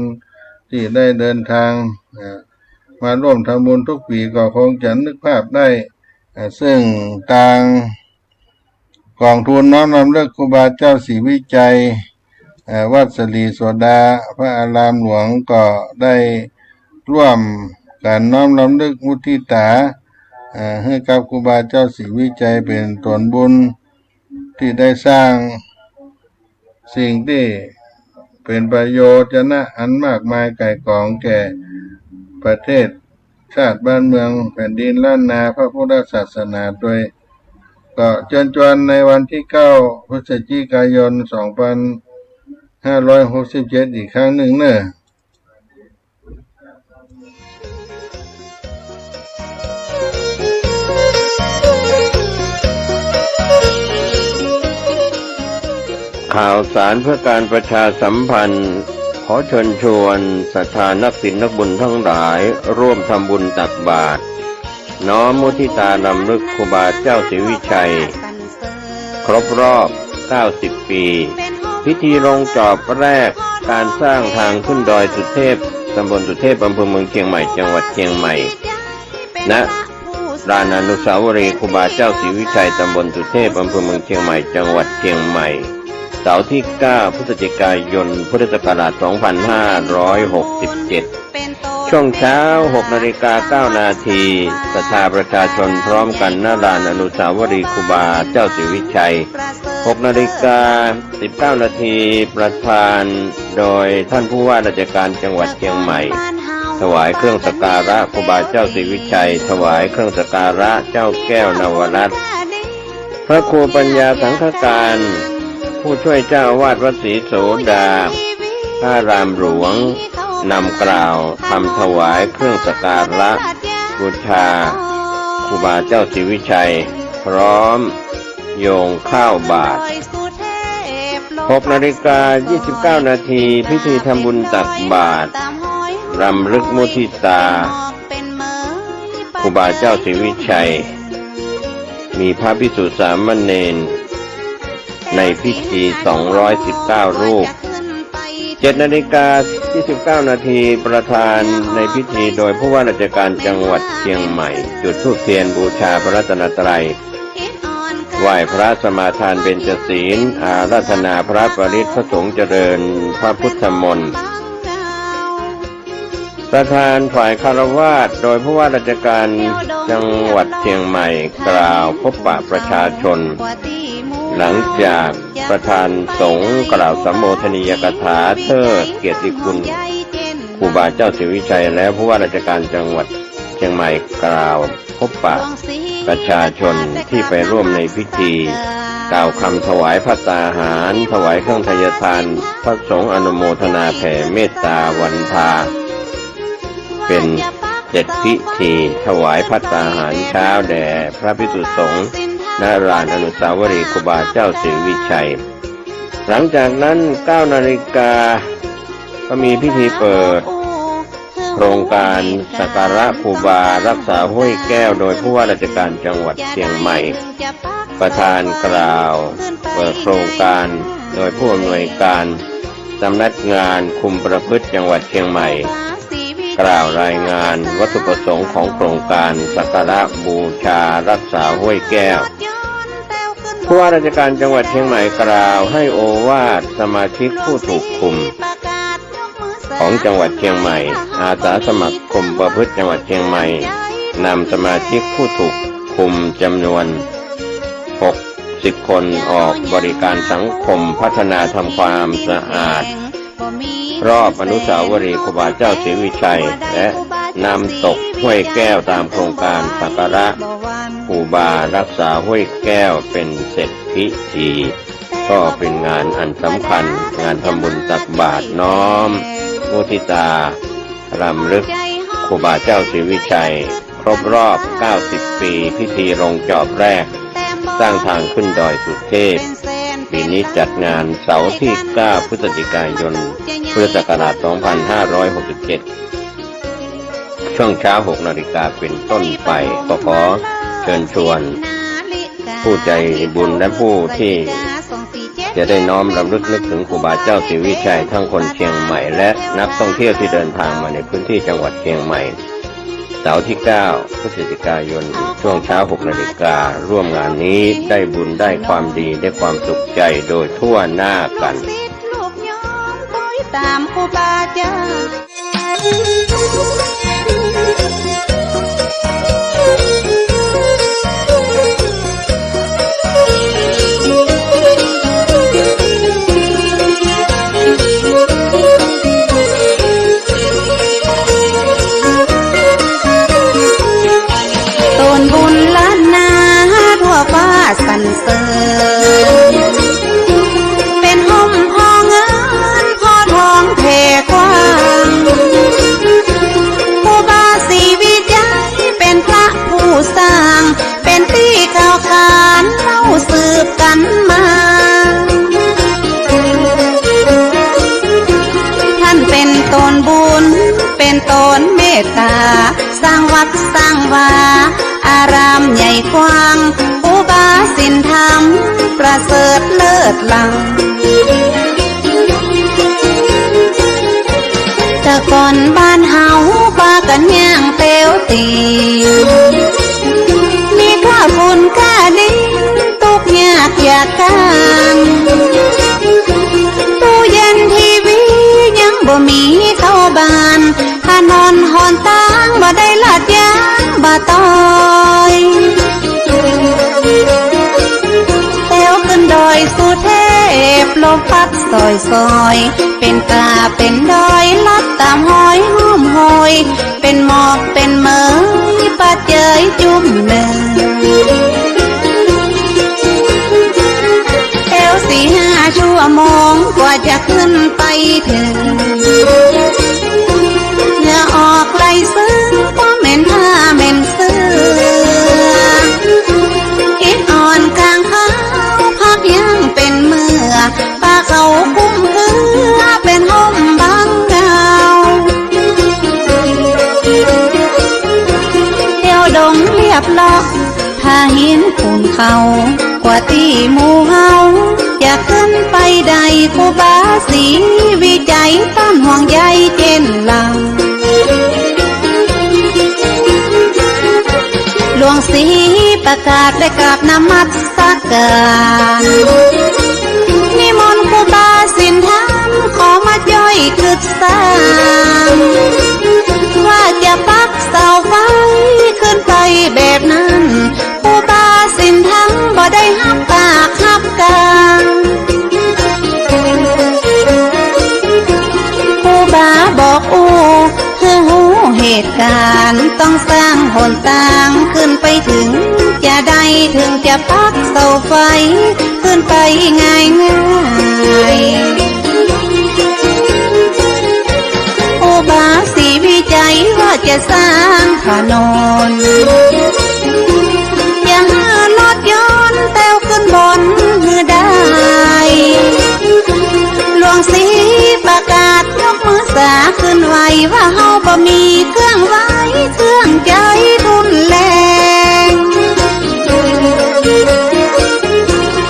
ที่ได้เดินทางมาร่วมทำบุญทุกปีก็คงจะนึกภาพได้ซึ่งทางกองทุนน้อมรำลึกครูบาเจ้าศรีวิจัยวัดสลีโสดาพระอารามหลวงก็ได้ร่วมการน้อมรำลึกมุทิตาให้กับครูบาเจ้าศรีวิจัยเป็นตนบุญที่ได้สร้างสิ่งที่เป็นประโยชน์นะอันมากมายไก่กองแก่ประเทศชาติบ้านเมืองแผ่นดินล้านนาพระพุทธศาสนาโดยก็เชิญชวนในวันที่9 พฤศจิกายน 2567อีกครั้งหนึ่งเนอะข่าวสารเพื่อการประชาสัมพันธ์ขอเชิญชวนศรัทธานักศีลนักบุญทั้งหลายร่วมทำบุญตักบาตรน้อมมุทิตารำลึกครูบาเจ้าศรีวิชัยครบรอบ90 ปีพิธีลงจอบแรกการสร้างทางขึ้นดอยสุเทพตำบลสุเทพอำเภอเมืองเชียงใหม่จังหวัดเชียงใหม่ณลานอนุสาวรีย์ครูบาเจ้าศรีวิชัยตำบลสุเทพอำเภอเมืองเชียงใหม่จังหวัดเชียงใหม่เสาร์ที่ 9 พฤศจิกายน พุทธศักราช 2567 ช่วงเช้า 6:09 นาทีศรัทธาประชาชนพร้อมกันณลานอนุสาวรีย์ครูบาเจ้าศรีวิชัย 6:19 นาทีประธานโดยท่านผู้ว่าราชการจังหวัดเชียงใหม่ถวายเครื่องสักการะครูบาเจ้าศรีวิชัยถวายเครื่องสักการะเจ้าแก้วนวรัตน์พระครูปัญญาสังฆการผู้ช่วยเจ้าอาวาสวัดศรีโสดาพระรามหลวงนำกล่าวทำถวายเครื่องสักการะบูชาครูบาเจ้าศรีวิชัยพร้อมโยงข้าวบาตร 6:29 นาทีพิธีทำบุญตักบาตรรำลึกมุทิตาครูบาเจ้าศรีวิชัยมีพระภิกษุสามเณรในพิธี219 รูป 7:29 นาทีประธานในพิธีโดยผู้ว่าราชการจังหวัดเชียงใหม่จุดธูปเทียนบูชาพระรัตนตรัยไหว้พระสมาทานเบญจศีลอาราธนาพระปริตรพระสงฆ์เจริญพระพุทธมนต์ประธานฝ่ายคฤหัสถ์โดยผู้ว่าราชการจังหวัดเชียงใหม่กล่าวพบปะประชาชน หลังจากประธานสงฆ์กล่าวสัมโมทนียกถาเทิดเกียรติคุณครูบาเจ้าศรีวิชัยและผู้ว่าราชการจังหวัดเชียงใหม่กล่าวพบปะประชาชนที่ไปร่วมในพิธีกล่าวคำถวายภัตตาหารถวายเครื่องทายทานพระสงฆ์อนุโมทนาแผ่เมตตาวันทาเป็น7พิธีถวายภัตตาหารเช้าแด่พระภิกษุสงฆ์ณลานอนุสาวรีย์ครูบาเจ้าศรีวิชัยหลังจากนั้น9 นาฬิกาก็มีพิธีเปิดโครงการสักการะครูบารักษาห้วยแก้วโดยผู้ว่าราชการจังหวัดเชียงใหม่ประธานกล่าวเปิดโครงการโดยผู้อำนวยการสำนักงานคุมประพฤติจังหวัดเชียงใหม่กล่าวรายงานวัตถุประสงค์ของโครงการสักการะบูชารักษาห้วยแก้วผู้ว่าราชการจังหวัดเชียงใหม่กล่าวให้โอวาทสมาชิกผู้ถูกคุมของจังหวัดเชียงใหม่อาสาสมัครคุมประพฤติจังหวัดเชียงใหม่นำสมาชิกผู้ถูกคุมจำนวน60 คนออกบริการสังคมพัฒนาทำความสะอาดรอบอนุสาวรีย์ครูบาเจ้าศรีวิชัยและนำตกห้วยแก้วตามโครงการสักการะครูบารักษาห้วยแก้วเป็นเสร็จพิธีก็เป็นงานอันสำคัญงานทำบุญตักบาตรน้อมมุทิตารำลึกครูบาเจ้าศรีวิชัยครบรอบ90 ปีพิธีลงจอบแรกสร้างทางขึ้นดอยสุเทพปีนี้จัดงานเสาร์ที่9 พฤศจิกายน พุทธศักราช 2567 ช่วงเช้า 6 นาฬิกาเป็นต้นไปก็ขอเชิญชวนผู้ใจบุญและผู้ที่จะได้น้อมรำลึกนึกถึงครูบาเจ้าศรีวิชัยทั้งคนเชียงใหม่และนักท่องเที่ยวที่เดินทางมาในพื้นที่จังหวัดเชียงใหม่เสาร์ที่ 9 พฤศจิกายนช่วงเช้า 6 นาฬิการ่วมงานนี้ได้บุญได้ความดีได้ความสุขใจโดยทั่วหน้ากันตามครูบาเจ้าสรรเสริญเป็นห้องพอเงินพอทองเทกว้างครูบาศรีวิชัยเป็นพระผู้สร้างเป็นที่ข่าวขานเล่าสืบกันมาท่านเป็นตนบุญเป็นตนเมตตาสร้างวัดสร้างวาอารามใหญ่กว้างครูบาศีลธรรมประเสริฐเลิศล้ำแต่ก่อนบ้านเฮาปากันย่างเตียวตีมีข้าวฝุ่นข้าดินตุกยากอยากกันตู้เย็นทีวียังบ่มีเข้าบ้านถ้านอนหอนตางบ่ได้ลาดยางบ่ต้อยเตียวขึ้นดอยสุเทพลมพัดซอยเป็นตาเป็นดอยลัดตามหอยห้อมหอยเป็นหมอกเป็นเมยปาเจยจุ่มเนยเตียว4-5 ชั่วโมงกว่าจะขึ้นไปถึงเหงื่อออกไหลซึ้งเพราะเหม็นผ้าเหม็นเสื้ออิดอ่อนกลางเขาพักยังเป็นเมื่อป้าเขาคุ้มเกลือเป็นห้องบังเงาเที่ยวดงเรียบล้อถ้าหินขุ่นเขากว่าที่หมู่เฮาอยากขึ้นไปใดครูบาศรีวิชัยต้นห่วงใยเจนเราหลวงศรีประกาศได้กราบนมัสการนิมนต์ครูบาศีลธรรมขอมาย่อยกึศสร้างว่าจะปักเสาไฟขึ้นไปแบบนั้นครูบาศีลธรรมบ่ได้หับปากหับกา การต้องสร้างหนทางขึ้นไปถึงจะได้ถึงจะพักเสาไฟขึ้นไปง่ายง่ายโอบาสีวิจัยว่าจะสร้างถนนอย่าหารถยนต์แต้วขึ้นบนมือได้หลวงศรีประกาศยกมือสาขึ้นไว้ว่าเฮาบ่มีเครื่องไว้เครื่องใจรุนแรง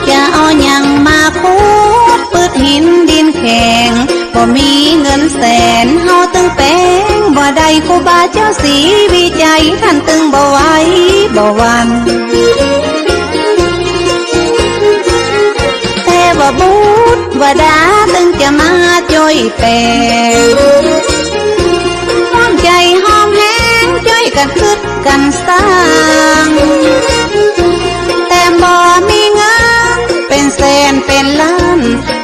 จะเอาหยังมาพูดปืดหินดินแข็งบ่มีเงินแสนเฮาตึงแป้งบ่ได้ครูบาเจ้าศรีวิจัยท่านตึงบ่ไหวบ่หวันแต่ว่าบุตรว่าดาตึงจะมาจ่อยแปลงห้อมใจห้อมแห้งจ่อยกันคึดกันสร้างแต่บ่มีเงินเป็นแสนเป็นล้าน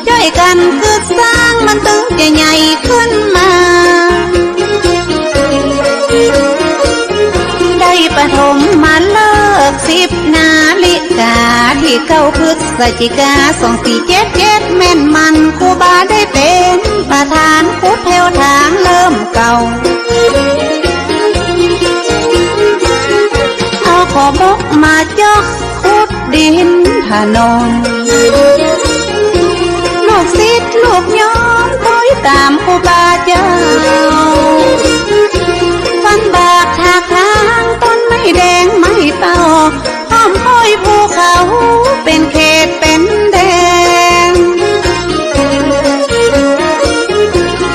จ่อยกันคึดสร้างมันตึงจะใหญ่ขึ้นมาได้ปฐมมาเลิก10 นาฬิกาที่9 พฤศจิกา2477แม่นมันครูบาได้เป็นประธานพุทธแถวทางเริ่มเก่าเอาขอบกมาจอกขุดดินถนนลูกศิษย์ลูกย้อนคอยตามครูบาเจ้าฟันบากทาทางต้นไม้แดงไม้เต้าห้อมห้อยภูเขาเป็นเขตเป็นแดง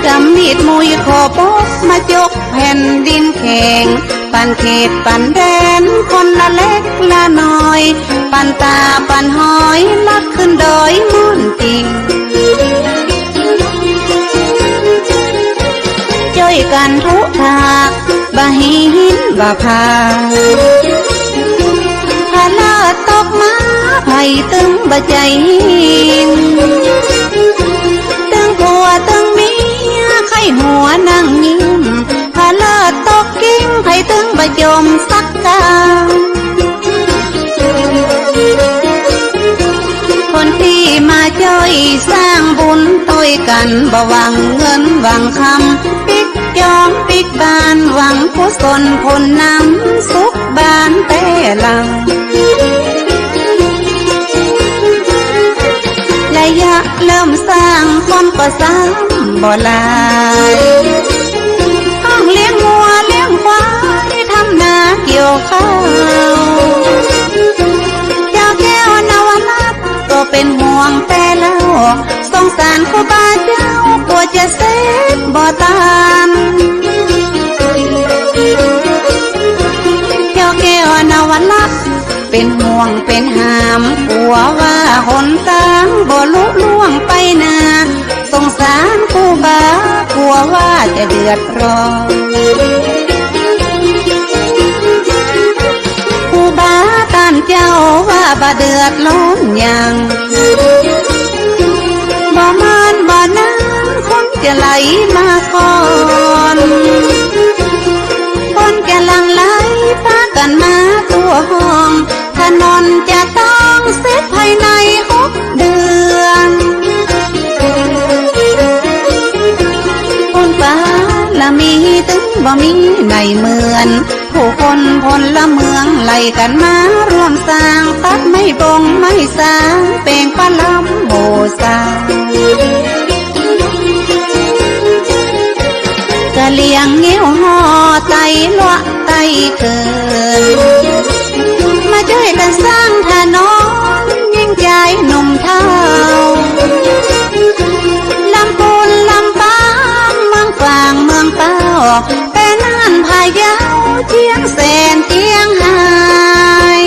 กำมีดมุยขอบกมาจกแผ่นดินแข็งปันเขตปันแดนคนละเล็กละน้อยปันตาปันหอยลักขึ้นดอยมุ่นติงจ่อยกันทุกทากบะหินบะพาพาลาตกมาไผ่ตึงบะใจหินตึงผัวตึงเมียไข่หัวนั่งยิ้มพาลาตกกิ้งไผ่ตึงบะจมสักกาคนที่มาจ่อยสร้างบุญต้อยกันบ่หวังเงินหวังคำปิกจองปิกบานหวังกุศลผลนำสุขบานแต่ลังระยะเริ่มสร้างคนก็สร้างบ่หลายห้องเลี้ยงวัวเลี้ยงควายทำนาเกี่ยวข้าวเจ้าแก้วนวรัตน์ก็เป็นห่วงแต่แล้วสงสารครูบาเจ้ากลัวจะเสพบ่ตานเจ้าแก้วนวรัตน์เป็นห่วงเป็นหามกลัวว่าหนทางบ่ลุล่วงไปนาสงสารครูบากลัวว่าจะเดือดร้อนครูบาตามเจ้าว่าบ่เดือดร้อนอย่างบ่มานบ่น้ำคนจะไหลมาก่อนคนจะหลั่งไหลพากันมาตัวห้องถนนจะต้องเสร็จภายใน6 เดือนคนป่าละมีตึงบ่มีในเหมือนผู้คนพลเมืองไล่กันมาร่วมสร้างตัดไม่บงไม่สร้างเป่งปะลำโบสากะเลียงเงี้ยวห่อไตลวะไตเกินมาช่วยกันสร้างถนนยิ่งใจหนุ่มเท่าลำพูนลำปางเมืองฝางเมืองเต้าแต่นั่นพายาวเจียงแสนเจียงหาย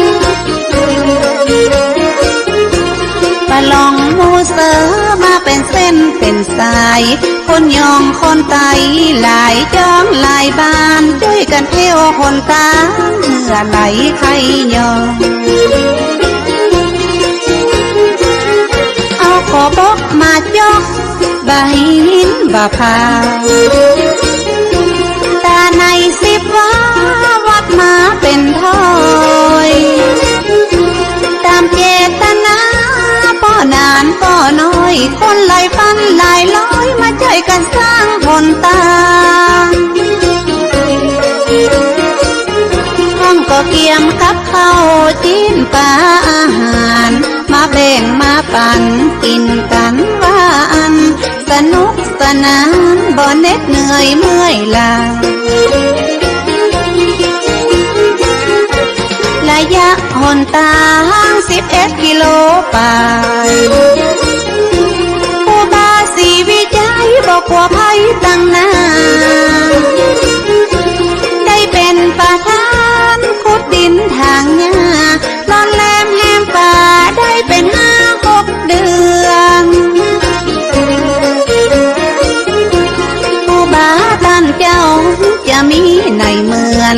ปะลองมูเสือมาเป็นเส้นเป็นสายคนยองคนไตหลายจองหลายบ้านช่วยกันเที่ยวคนตาเมื่อไหลใครยองเอาขอบกมาจอกบะหินบะพาตาใน10 วัน เกียมกับข้าวจิ้นปลาอาหารมาแบ่งมาปันกินกันว่าอันสนุกสนานบ่เหน็ดเหนื่อยเมื่อยล้าระยะหนทาง11 กิโลไปผู้บาสีวิจัยบอกว่าภัยตั้งหน้าได้เป็นประธานขุดดินทางหญ้าลอนแลมแหมป่าได้เป็น5-6 เดือนผู้บาท่านเจ้าจะมีในเมือง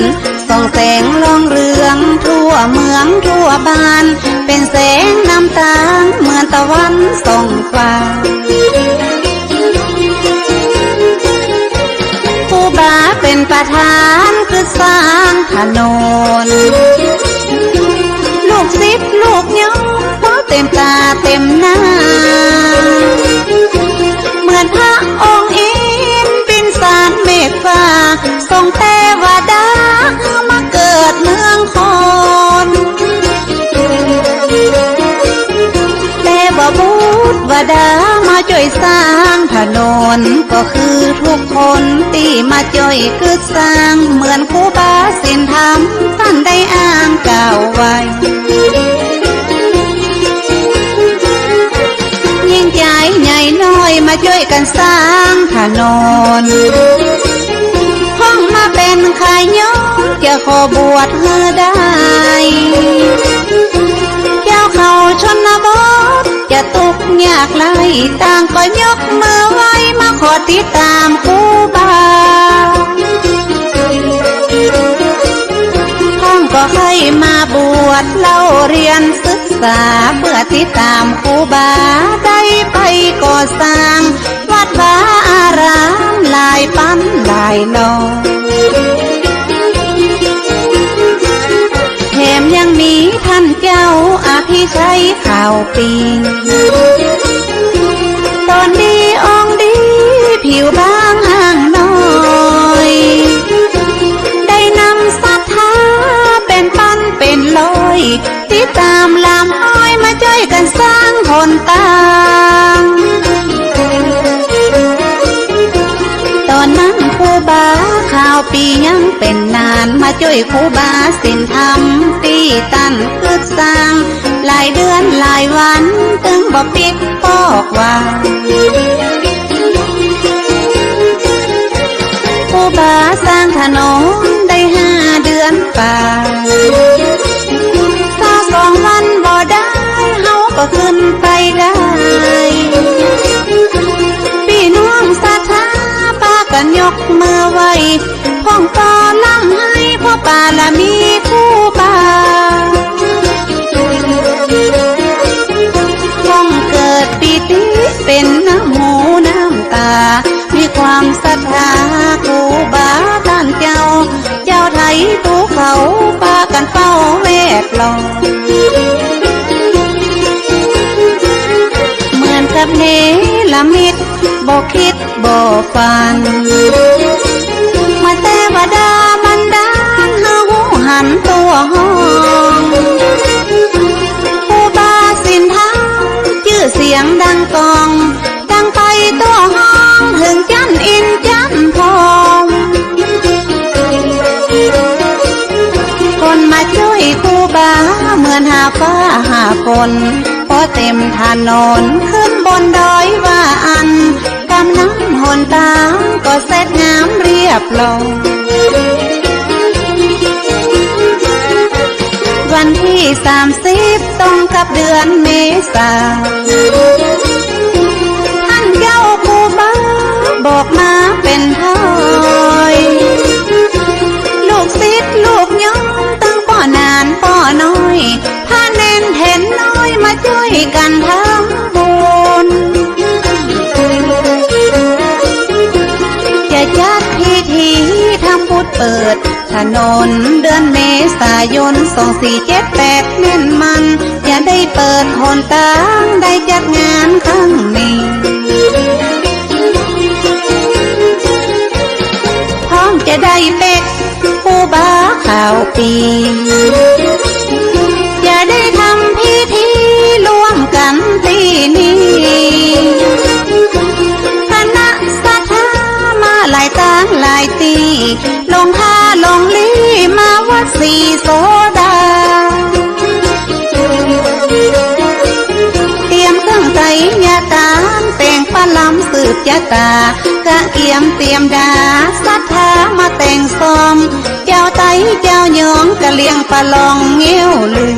ส่องแสงลองเรืองทั่วเมืองทั่วบ้านเป็นแสงน้ำตาลเหมือนตะวันส่องฟ้าผู้บาเป็นประธานคือสร้างถนนลูกศิษย์ลูกยงเพราะเต็มตาเต็มหน้าเหมือนพระองค์อินบินสารเมฆฟ้าทรงเทวดามาเกิดเมืองคนแต่บ่บุตรวดามาช่วยสร้างถนนก็คือทุกคนที่มาช่วยคือสร้างเหมือนครูบาศีลธรรมท่านได้อ้างกล่าวไว้ยิ่งใหญ่ใหญ่น้อยมาช่วยกันสร้างถนนห้องมาเป็นขายย้อนจะขอบวชเมื่อได้เจ้าเขาชนบทจะตกยากไรต่างก็ยกมือไหว้มาขอติดตามครูบาห้องก็ให้มาบวชเล่าเรียนศึกษาเพื่อติดตามครูบาได้ไปก่อสร้างวัดวาอารามหลายปั้นหลายโลแถมยังมีท่านเจ้าอภิชัยข่าวปีตอนดีองดีผิวบางห่างน้อยได้นำศรัทธาเป็นปั้นเป็นลอยติดตามลำอ้อยมาช่วยกันสร้างหนทางตอนนั้นครูบาข่าวปียังเป็นนานมาช่วยครูบาศีลธรรมตีตันคือสร้างหลายเดือนหลายวันตึงบ่ปิดปอกว่าครูบาสร้างถนนได้5 เดือนป่าถ้า2 วันบ่ได้เฮาก็ขึ้นไปได้พี่น้องศรัทธาปากันยกมือไหว้พ้องต่อล่ำให้พ่อป่าละมีครูบาพ้องเกิดปีติเป็นน้ำหูน้ำตามีความศรัทธาครูบาท่านเจ้าไทยภูเขาปากันเฝ้าแวดล้อมเหมือนกับเนรมิตบ่คิดบ่ฝันมาเทวดาบันดาลเฮาหันตัวห้องครูบาศีลธรรมชื่อเสียงดังกองดังไปตัวห้องถึงจันอินจันทองคนมาช่วยครูบาเหมือนหาฟ้าหาฝนพอเต็มถนนขึ้นบนดอยว่าอันกำน้ำหนทางก็เสร็จงามเรียบร้อยวันที่30ตรงกับเดือนเมษาท่านเจ้าครูบาบอกมาเป็นทอยลูกศิษย์ลูกยงตั้งป้อนานป้อน้อยพาเน้นเห็นน้อยมาช่วยกันทำบุญจะจัดพิธีทำบุญเปิดถนนเดือนเมษายน2478เน้นมันอย่าได้เปิดหนทางได้จัดงานครั้งนี้พร้อมจะได้เป็ดครูบาข่า ปี อย่าได้ทำพิธีร่วมกันตีนี้คณะสัทธามาหลายตางหลายตีลงท่าลงลีมาวัดศรีโสดาเตรียมเครื่องไสยาการแต่งปลาล้ำสืบยาตากะเอี่ยมเตรียมดาสัทธามาแต่งซ้อมเจ้าไตเจ้าหยองกะเลี้ยงปลาลองเงี้ยวลือ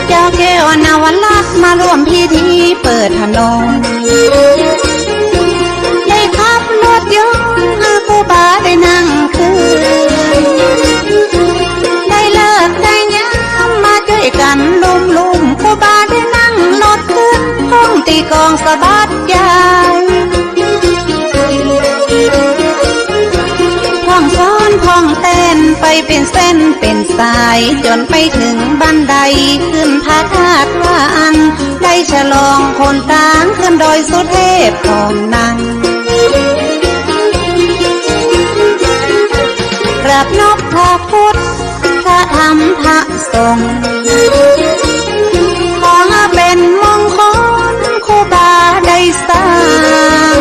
เจ้าแก้วนวลักษ์มาร่วมพิธีเปิดถนนได้ขับรถยนต์ให้ผู้บาได้นั่งคืนได้เลิกได้ย้ำมาช่วยกันลุมผู้บาได้นั่งรถขึ้นห้องตีกองสะบัดยายห้องซ้อนห้องเต้นไปเป็นเส้นเป็นสายจนไปถึงบันไดขึ้นพระธาตุว่าอันได้ฉลองคนต่างขึ้นโดยสุเทพทองนั่งกราบนบพระพุทธพระธรรมพระสงฆ์ขอเป็นมงคลครูบาได้สร้าง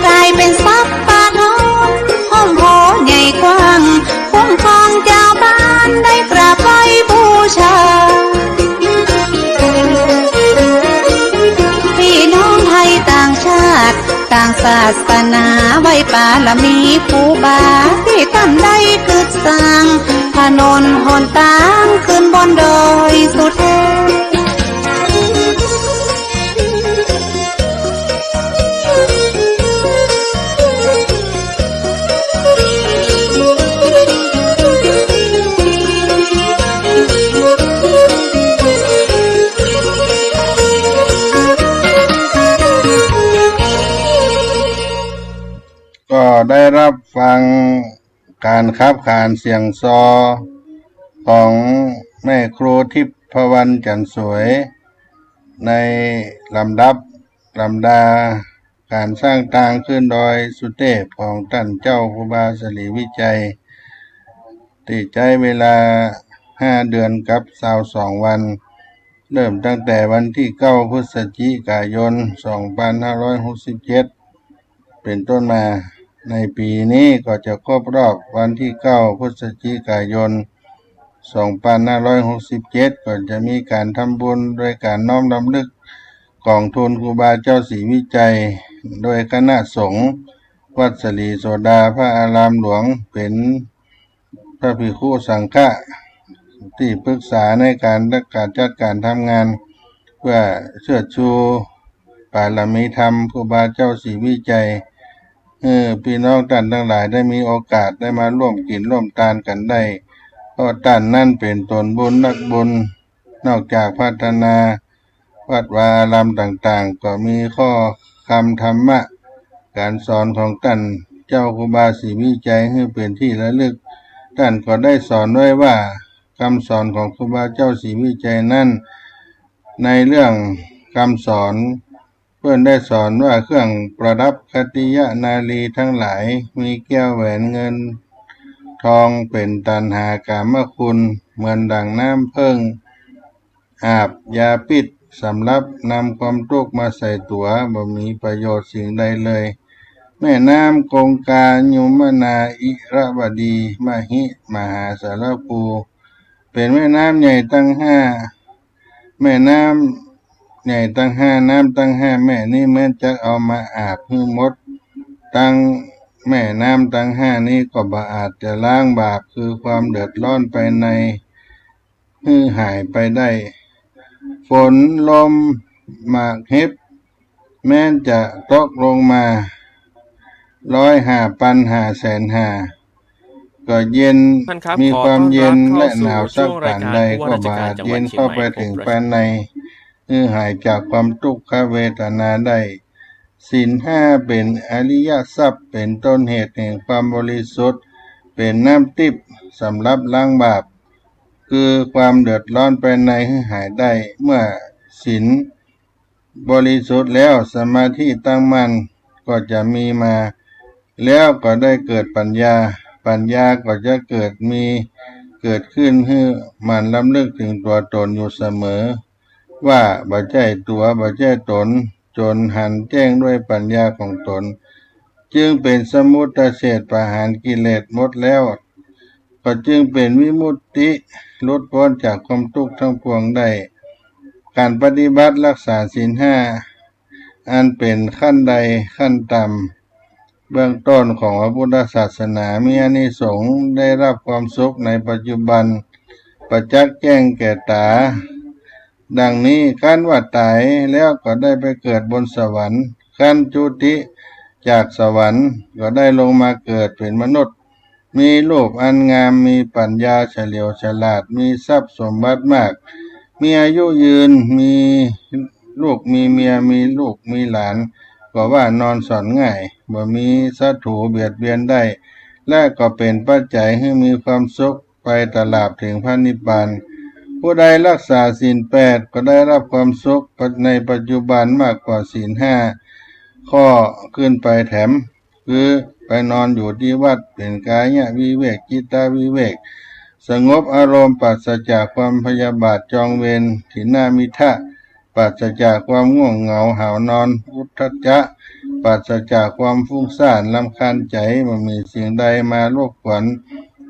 กลายเป็นทรัพย์ป่าทองห้องโพใหญ่กว้างคุ้มครองเจ้าบ้านได้กราบไหว้บูชาพี่น้องไทยต่างชาติต่างศาสนาไหว้ป่าละมีครูบาที่ท่านได้กึศสร้างถนนหนทางขึ้นบนดอยสุเทพก็ได้รับฟังการคับขานเสียงซอของแม่ครูทิพวรรณจันทร์สวยในลำดับลำดาการสร้างทางขึ้นดอยสุเทพของท่านเจ้าครูบาศรีวิจัยที่ใช้เวลา5 เดือนกับ22 วันเริ่มตั้งแต่วันที่9 พฤศจิกายน 2567เป็นต้นมาในปีนี้ก็จะครบรอบวันที่9 พฤศจิกายน 2567ก็จะมีการทำบุญโดยการน้อมรำลึกกองทุนครูบาเจ้าศรีวิจัยโดยคณะสงฆ์วัดศรีโสดาพระอารามหลวงเป็นพระภิกขุสังฆะที่ปรึกษาในการจัดการทำงานเพื่อเชิดชูบารมีธรรมครูบาเจ้าศรีวิจัยพี่น้องท่านทั้งหลายได้มีโอกาสได้มาร่วมกินร่วมทานกันได้เพราะท่านนั่นเป็นตนบุญนักบุญนอกจากพัฒนาวัดวาอารามต่างๆก็มีข้อคำธรรมะการสอนของท่านเจ้าครูบาศรีวิจัยให้เป็นที่ระลึกท่านก็ได้สอนไว้ว่าคำสอนของครูบาเจ้าศรีวิจัยนั้นในเรื่องคำสอนเพื่อนได้สอนว่าเครื่องประดับคติยนารีทั้งหลายมีแก้วแหวนเงินทองเป็นตัณหากามคุณเหมือนดังน้ำเพิ่งอาบยาพิษสำหรับนำความทุกข์มาใส่ตัวบ่มีประโยชน์สิ่งใดเลยแม่น้ำคงคายุมนาอิระบดีมหิมหาสารภูเป็นแม่น้ำใหญ่ตั้ง5แม่น้ำใหญ่ตั้ง5น้ำตั้ง5แม่นี้แม้จะเอามาอาบให้หมดตั้งแม่น้ำตั้ง5นี้ก็บ่อาจจะล้างบาปคือความเดือดร้อนไปในให้หายไปได้ฝนลมหมากเห็บแม้จะตกลงมา105,500,000 ก็เย็นมีความเย็นและหนาวสักปานใดก็บ่อาจเย็นเข้าไปถึงภายในหายจากความทุกขเวทนาได้ศีล5เป็นอริยทรัพย์เป็นต้นเหตุแห่งความบริสุทธิ์เป็นน้ำทิพย์สำหรับล้างบาปคือความเดือดร้อนภายในให้หายได้เมื่อศีลบริสุทธิ์แล้วสมาธิตั้งมั่นก็จะมีมา แล้วก็ได้เกิดปัญญาก็จะเกิดขึ้นให้มันลำลึกถึงตัวตนอยู่เสมอว่าบ่ใช่ตัวบ่ใช่ตนจนหันแจ้งด้วยปัญญาของตนจึงเป็นสมุตเฉทประหารกิเลสหมดแล้วก็จึงเป็นวิมุตติหลุดพ้นจากความทุกข์ทั้งปวงได้การปฏิบัติรักษาศีลห้าอันเป็นขั้นใดขั้นต่ำเบื้องต้นของพระพุทธศาสนามีอานิสงส์ได้รับความสุขในปัจจุบันประจักษ์แจ้งแก่ตาดังนี้ขั้นว่าตายแล้วก็ได้ไปเกิดบนสวรรค์ขั้นจุติจากสวรรค์ก็ได้ลงมาเกิดเป็นมนุษย์มีรูปอันงามมีปัญญาเฉลียวฉลาดมีทรัพย์สมบัติมากมีอายุยืนมีลูกมีเมียมีลูกมีหลานก็ว่านอนสอนง่ายบ่มีศัตรูเบียดเบียนได้และก็เป็นปัจจัยให้มีความสุขไปตลอดถึงพระนิพพานผู้ใดรักษาศีล8ก็ได้รับความสุขในปัจจุบันมากกว่าศีล5ข้อขึ้นไปแถมคือไปนอนอยู่ที่วัดเป็นกายวิเวกจิตตวิเวกสงบอารมณ์ปราศจากความพยาบาทจองเวรถินามิทะปราศจากความง่วงเหงาหาวนอนอุทธัจจะปราศจากความฟุ้งซ่านรำคาญใจไม่มีสิ่งใดมารบกวน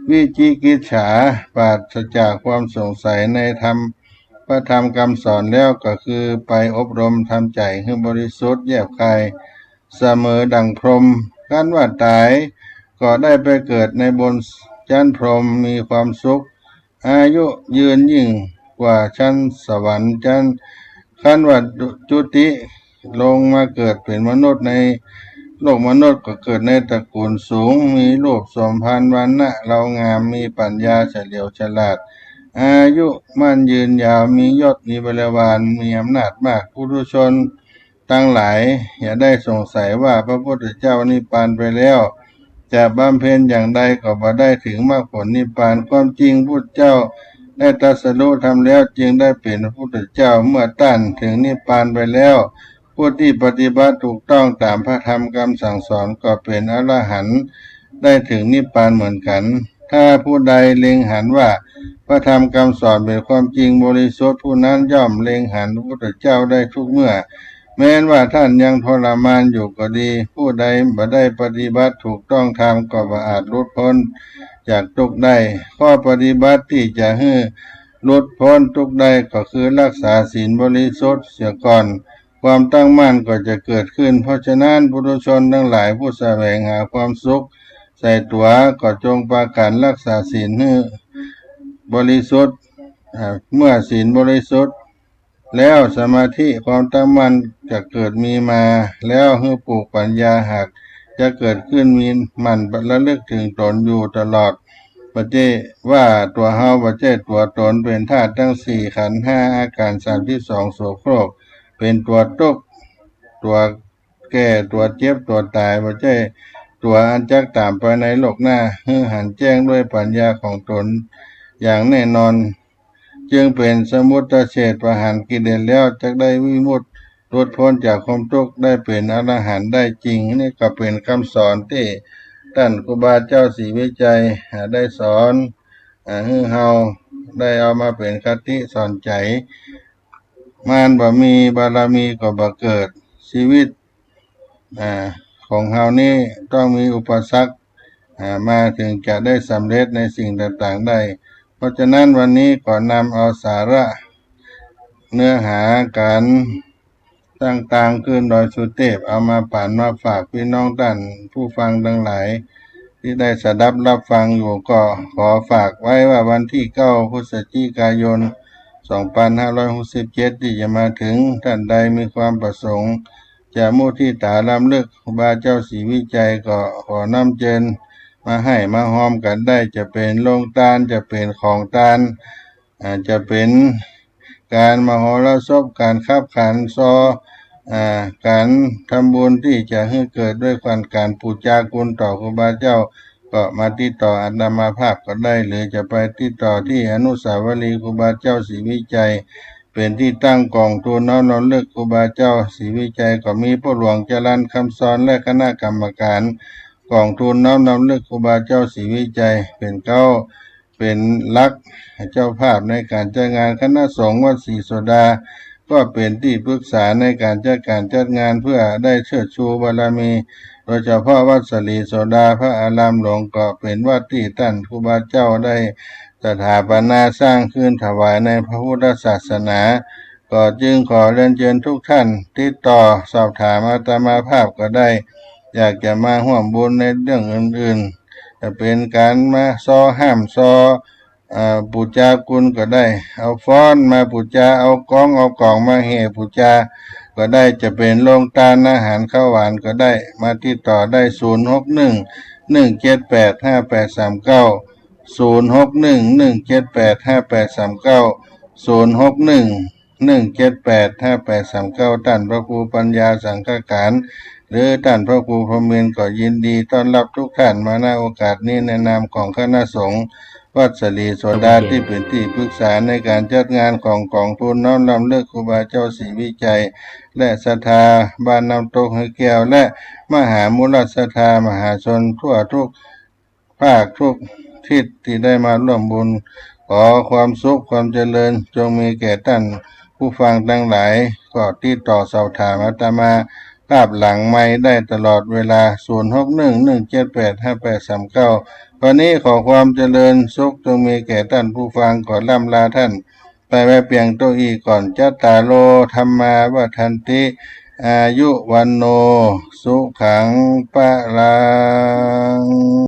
วิจิกิจฉาปราศจากความสงสัยในธรรมพระธรรมคำสอนแล้วก็คือไปอบรมทำใจให้บริสุทธิ์แยบคายเสมอดังพรหมการว่าตายก็ได้ไปเกิดในบนชั้นพรหมมีความสุขอายุยืนยิ่งกว่าชั้นสวรรค์ชั้นขั้นว่าจุติลงมาเกิดเป็นมนุษย์ในโลกมนุษย์ก็เกิดในตระกูลสูงมีรูปสมพันธ์วรรณะเรางามมีปัญญาเฉลียวฉลาดอายุมั่นยืนยาวมียศมีบริวารมีอำนาจมากผู้ทุชนทั้งหลายอย่าได้สงสัยว่าพระพุทธเจ้านิพพานไปแล้วจะบำเพ็ญอย่างใดก็บ่ได้ถึงมรรคผลนิพพานความจริงพุทธเจ้าได้ตรัสรู้ทำแล้วจึงได้เป็นพระพุทธเจ้าเมื่อต้านถึงนิพพานไปแล้วผู้ที่ปฏิบัติถูกต้องตามพระธรรมคำสั่งสอนก็เป็นอรหันต์ได้ถึงนิพพานเหมือนกันถ้าผู้ใดเล็งหันว่าพระธรรมคำสอนเป็นความจริงบริสุทธิ์ผู้นั้นย่อมเล็งหันพระพุทธเจ้าได้ทุกเมื่อแม้ว่าท่านยังทรมานอยู่ก็ดีผู้ใดบ่ได้ปฏิบัติถูกต้องธรรมก็บ่อาจหลุดพ้นจากทุกข์ได้ข้อปฏิบัติที่จะให้หลุดพ้นทุกข์ได้ก็คือรักษาศีลบริสุทธิ์เสียก่อนความตั้งมั่นก็จะเกิดขึ้นเพราะฉะนั้นปุถุชนทั้งหลายผู้แสวงหาความสุขใส่ตัวก็จงประการรักษาศีลให้บริสุทธิ์เมื่อศีลบริสุทธิ์แล้วสมาธิความตั้งมั่นจะเกิดมีมาแล้วให้ปลูกปัญญาหากจะเกิดขึ้นมีมันระลึกถึงตนอยู่ตลอดปฏิว่าตัวเฮาบ่ใช่ตัวตนเป็นธาตุทั้งสี่ขันธ์ห้าอาการ32โสโครกเป็นตัวทุกข์ตัวแก่ตัวเจ็บตัวตายบ่ใช่ตัวอันจักตามไปในโลกหน้าให้หันแจ้งด้วยปัญญาของตนอย่างแน่นอนจึงเป็นสมุตเฉทประหารกิเลสแล้วจะได้วิมุตติหลุดพ้นจากความทุกข์ได้เป็นอรหันต์ได้จริงนี่ก็เป็นคำสอนที่ท่านครูบาเจ้าศรีวิจัยได้สอนให้เฮาได้เอามาเป็นคติสอนใจมารบ่มีบารมีก็บ่เกิดชีวิตของเฮานี่ต้องมีอุปสรรคมาถึงจะได้สำเร็จในสิ่งต่างๆได้เพราะฉะนั้นวันนี้ขอนำเอาสาระเนื้อหาการต่างๆขึ้นโดยสุเทพเอามาป่านมาฝากพี่น้องท่านผู้ฟังทั้งหลายที่ได้สดับรับฟังอยู่ก็ขอฝากไว้ว่าวันที่9พฤศจิกายน2567ที่จะมาถึงท่านใดมีความประสงค์จะมุทิตาลำลึกครูบาเจ้าศรีวิจัยก็ขอนำเชิญมาให้มาหอมกันได้จะเป็นโรงทานจะเป็นของทานจะเป็นการมโหรสพการคับขันซอการทำบุญที่จะให้เกิดด้วยการปูชาคุณต่อครูบาเจ้าก็มาติดต่ออาตมาภาพก็ได้หรือจะไปติดต่อที่อนุสาวรีย์ครูบาเจ้าศรีวิจัยเป็นที่ตั้งกองทุนน้อมรำลึกครูบาเจ้าศรีวิจัยก็มีผู้หลวงจรัญคำสอนและคณะกรรมการ กองทุนน้อมนำลึกครูบาเจ้าศรีวิจัยเป็นเก้าเป็นลักษณ์เจ้าภาพในการจัดงานคณะสงฆ์วัดศรีโสดาก็เป็นที่ปรึกษาในการจัดงานเพื่อได้เชิดชูบารมีโดยเฉพาะวัดศรีโสดาพระอารามหลวงก็เป็นวัดที่ท่านครูบาเจ้าได้สถาปนาสร้างขึ้นถวายในพระพุทธศาสนาก็จึงขอเรียนเชิญทุกท่านติดต่อสอบถามอาตมาภาพก็ได้อยากจะมาร่วมบุญในเรื่องอื่นๆจะเป็นการมาห้ามปูจากุลก็ได้เอาฟ้อนมาปูจาเอากองเอากล่องมาแห่ปูจาก็ได้จะเป็นโรงทานอาหารข้าวหวานก็ได้มาติดต่อได้061-178-5839 061-178-5839 ท่านพระครูปัญญาสังฆการหรือท่านพระครูพรหมินทร์ก็ยินดีต้อนรับทุกท่านมาณโอกาสนี้ในนามของคณะสงฆ์วัดศรีโสดาที่เป็นที่ปรึกษาในการจัดงานของกองทุนน้อมรำลึกครูบาเจ้าศรีวิจัยและศรัทธาบ้านน้ำตกห้วยแก้วและมหามูลศรัทธามหาชนทั่วทุกภาคทุกทิศที่ได้มาร่วมบุญขอความสุขความเจริญจงมีแก่ท่านผู้ฟังทั้งหลายก็ติดต่อสอบถามอาตมาภาพหลังไม้ได้ตลอดเวลา061-178-5839วันนี้ขอความเจริญสุขจงมีแก่ท่านผู้ฟังก่อนล่ำลาท่านไปไว้เพียงตัวอีก่อนจัตตาโลธรรมาวัฏันติอายุวันโนสุขังปะลัง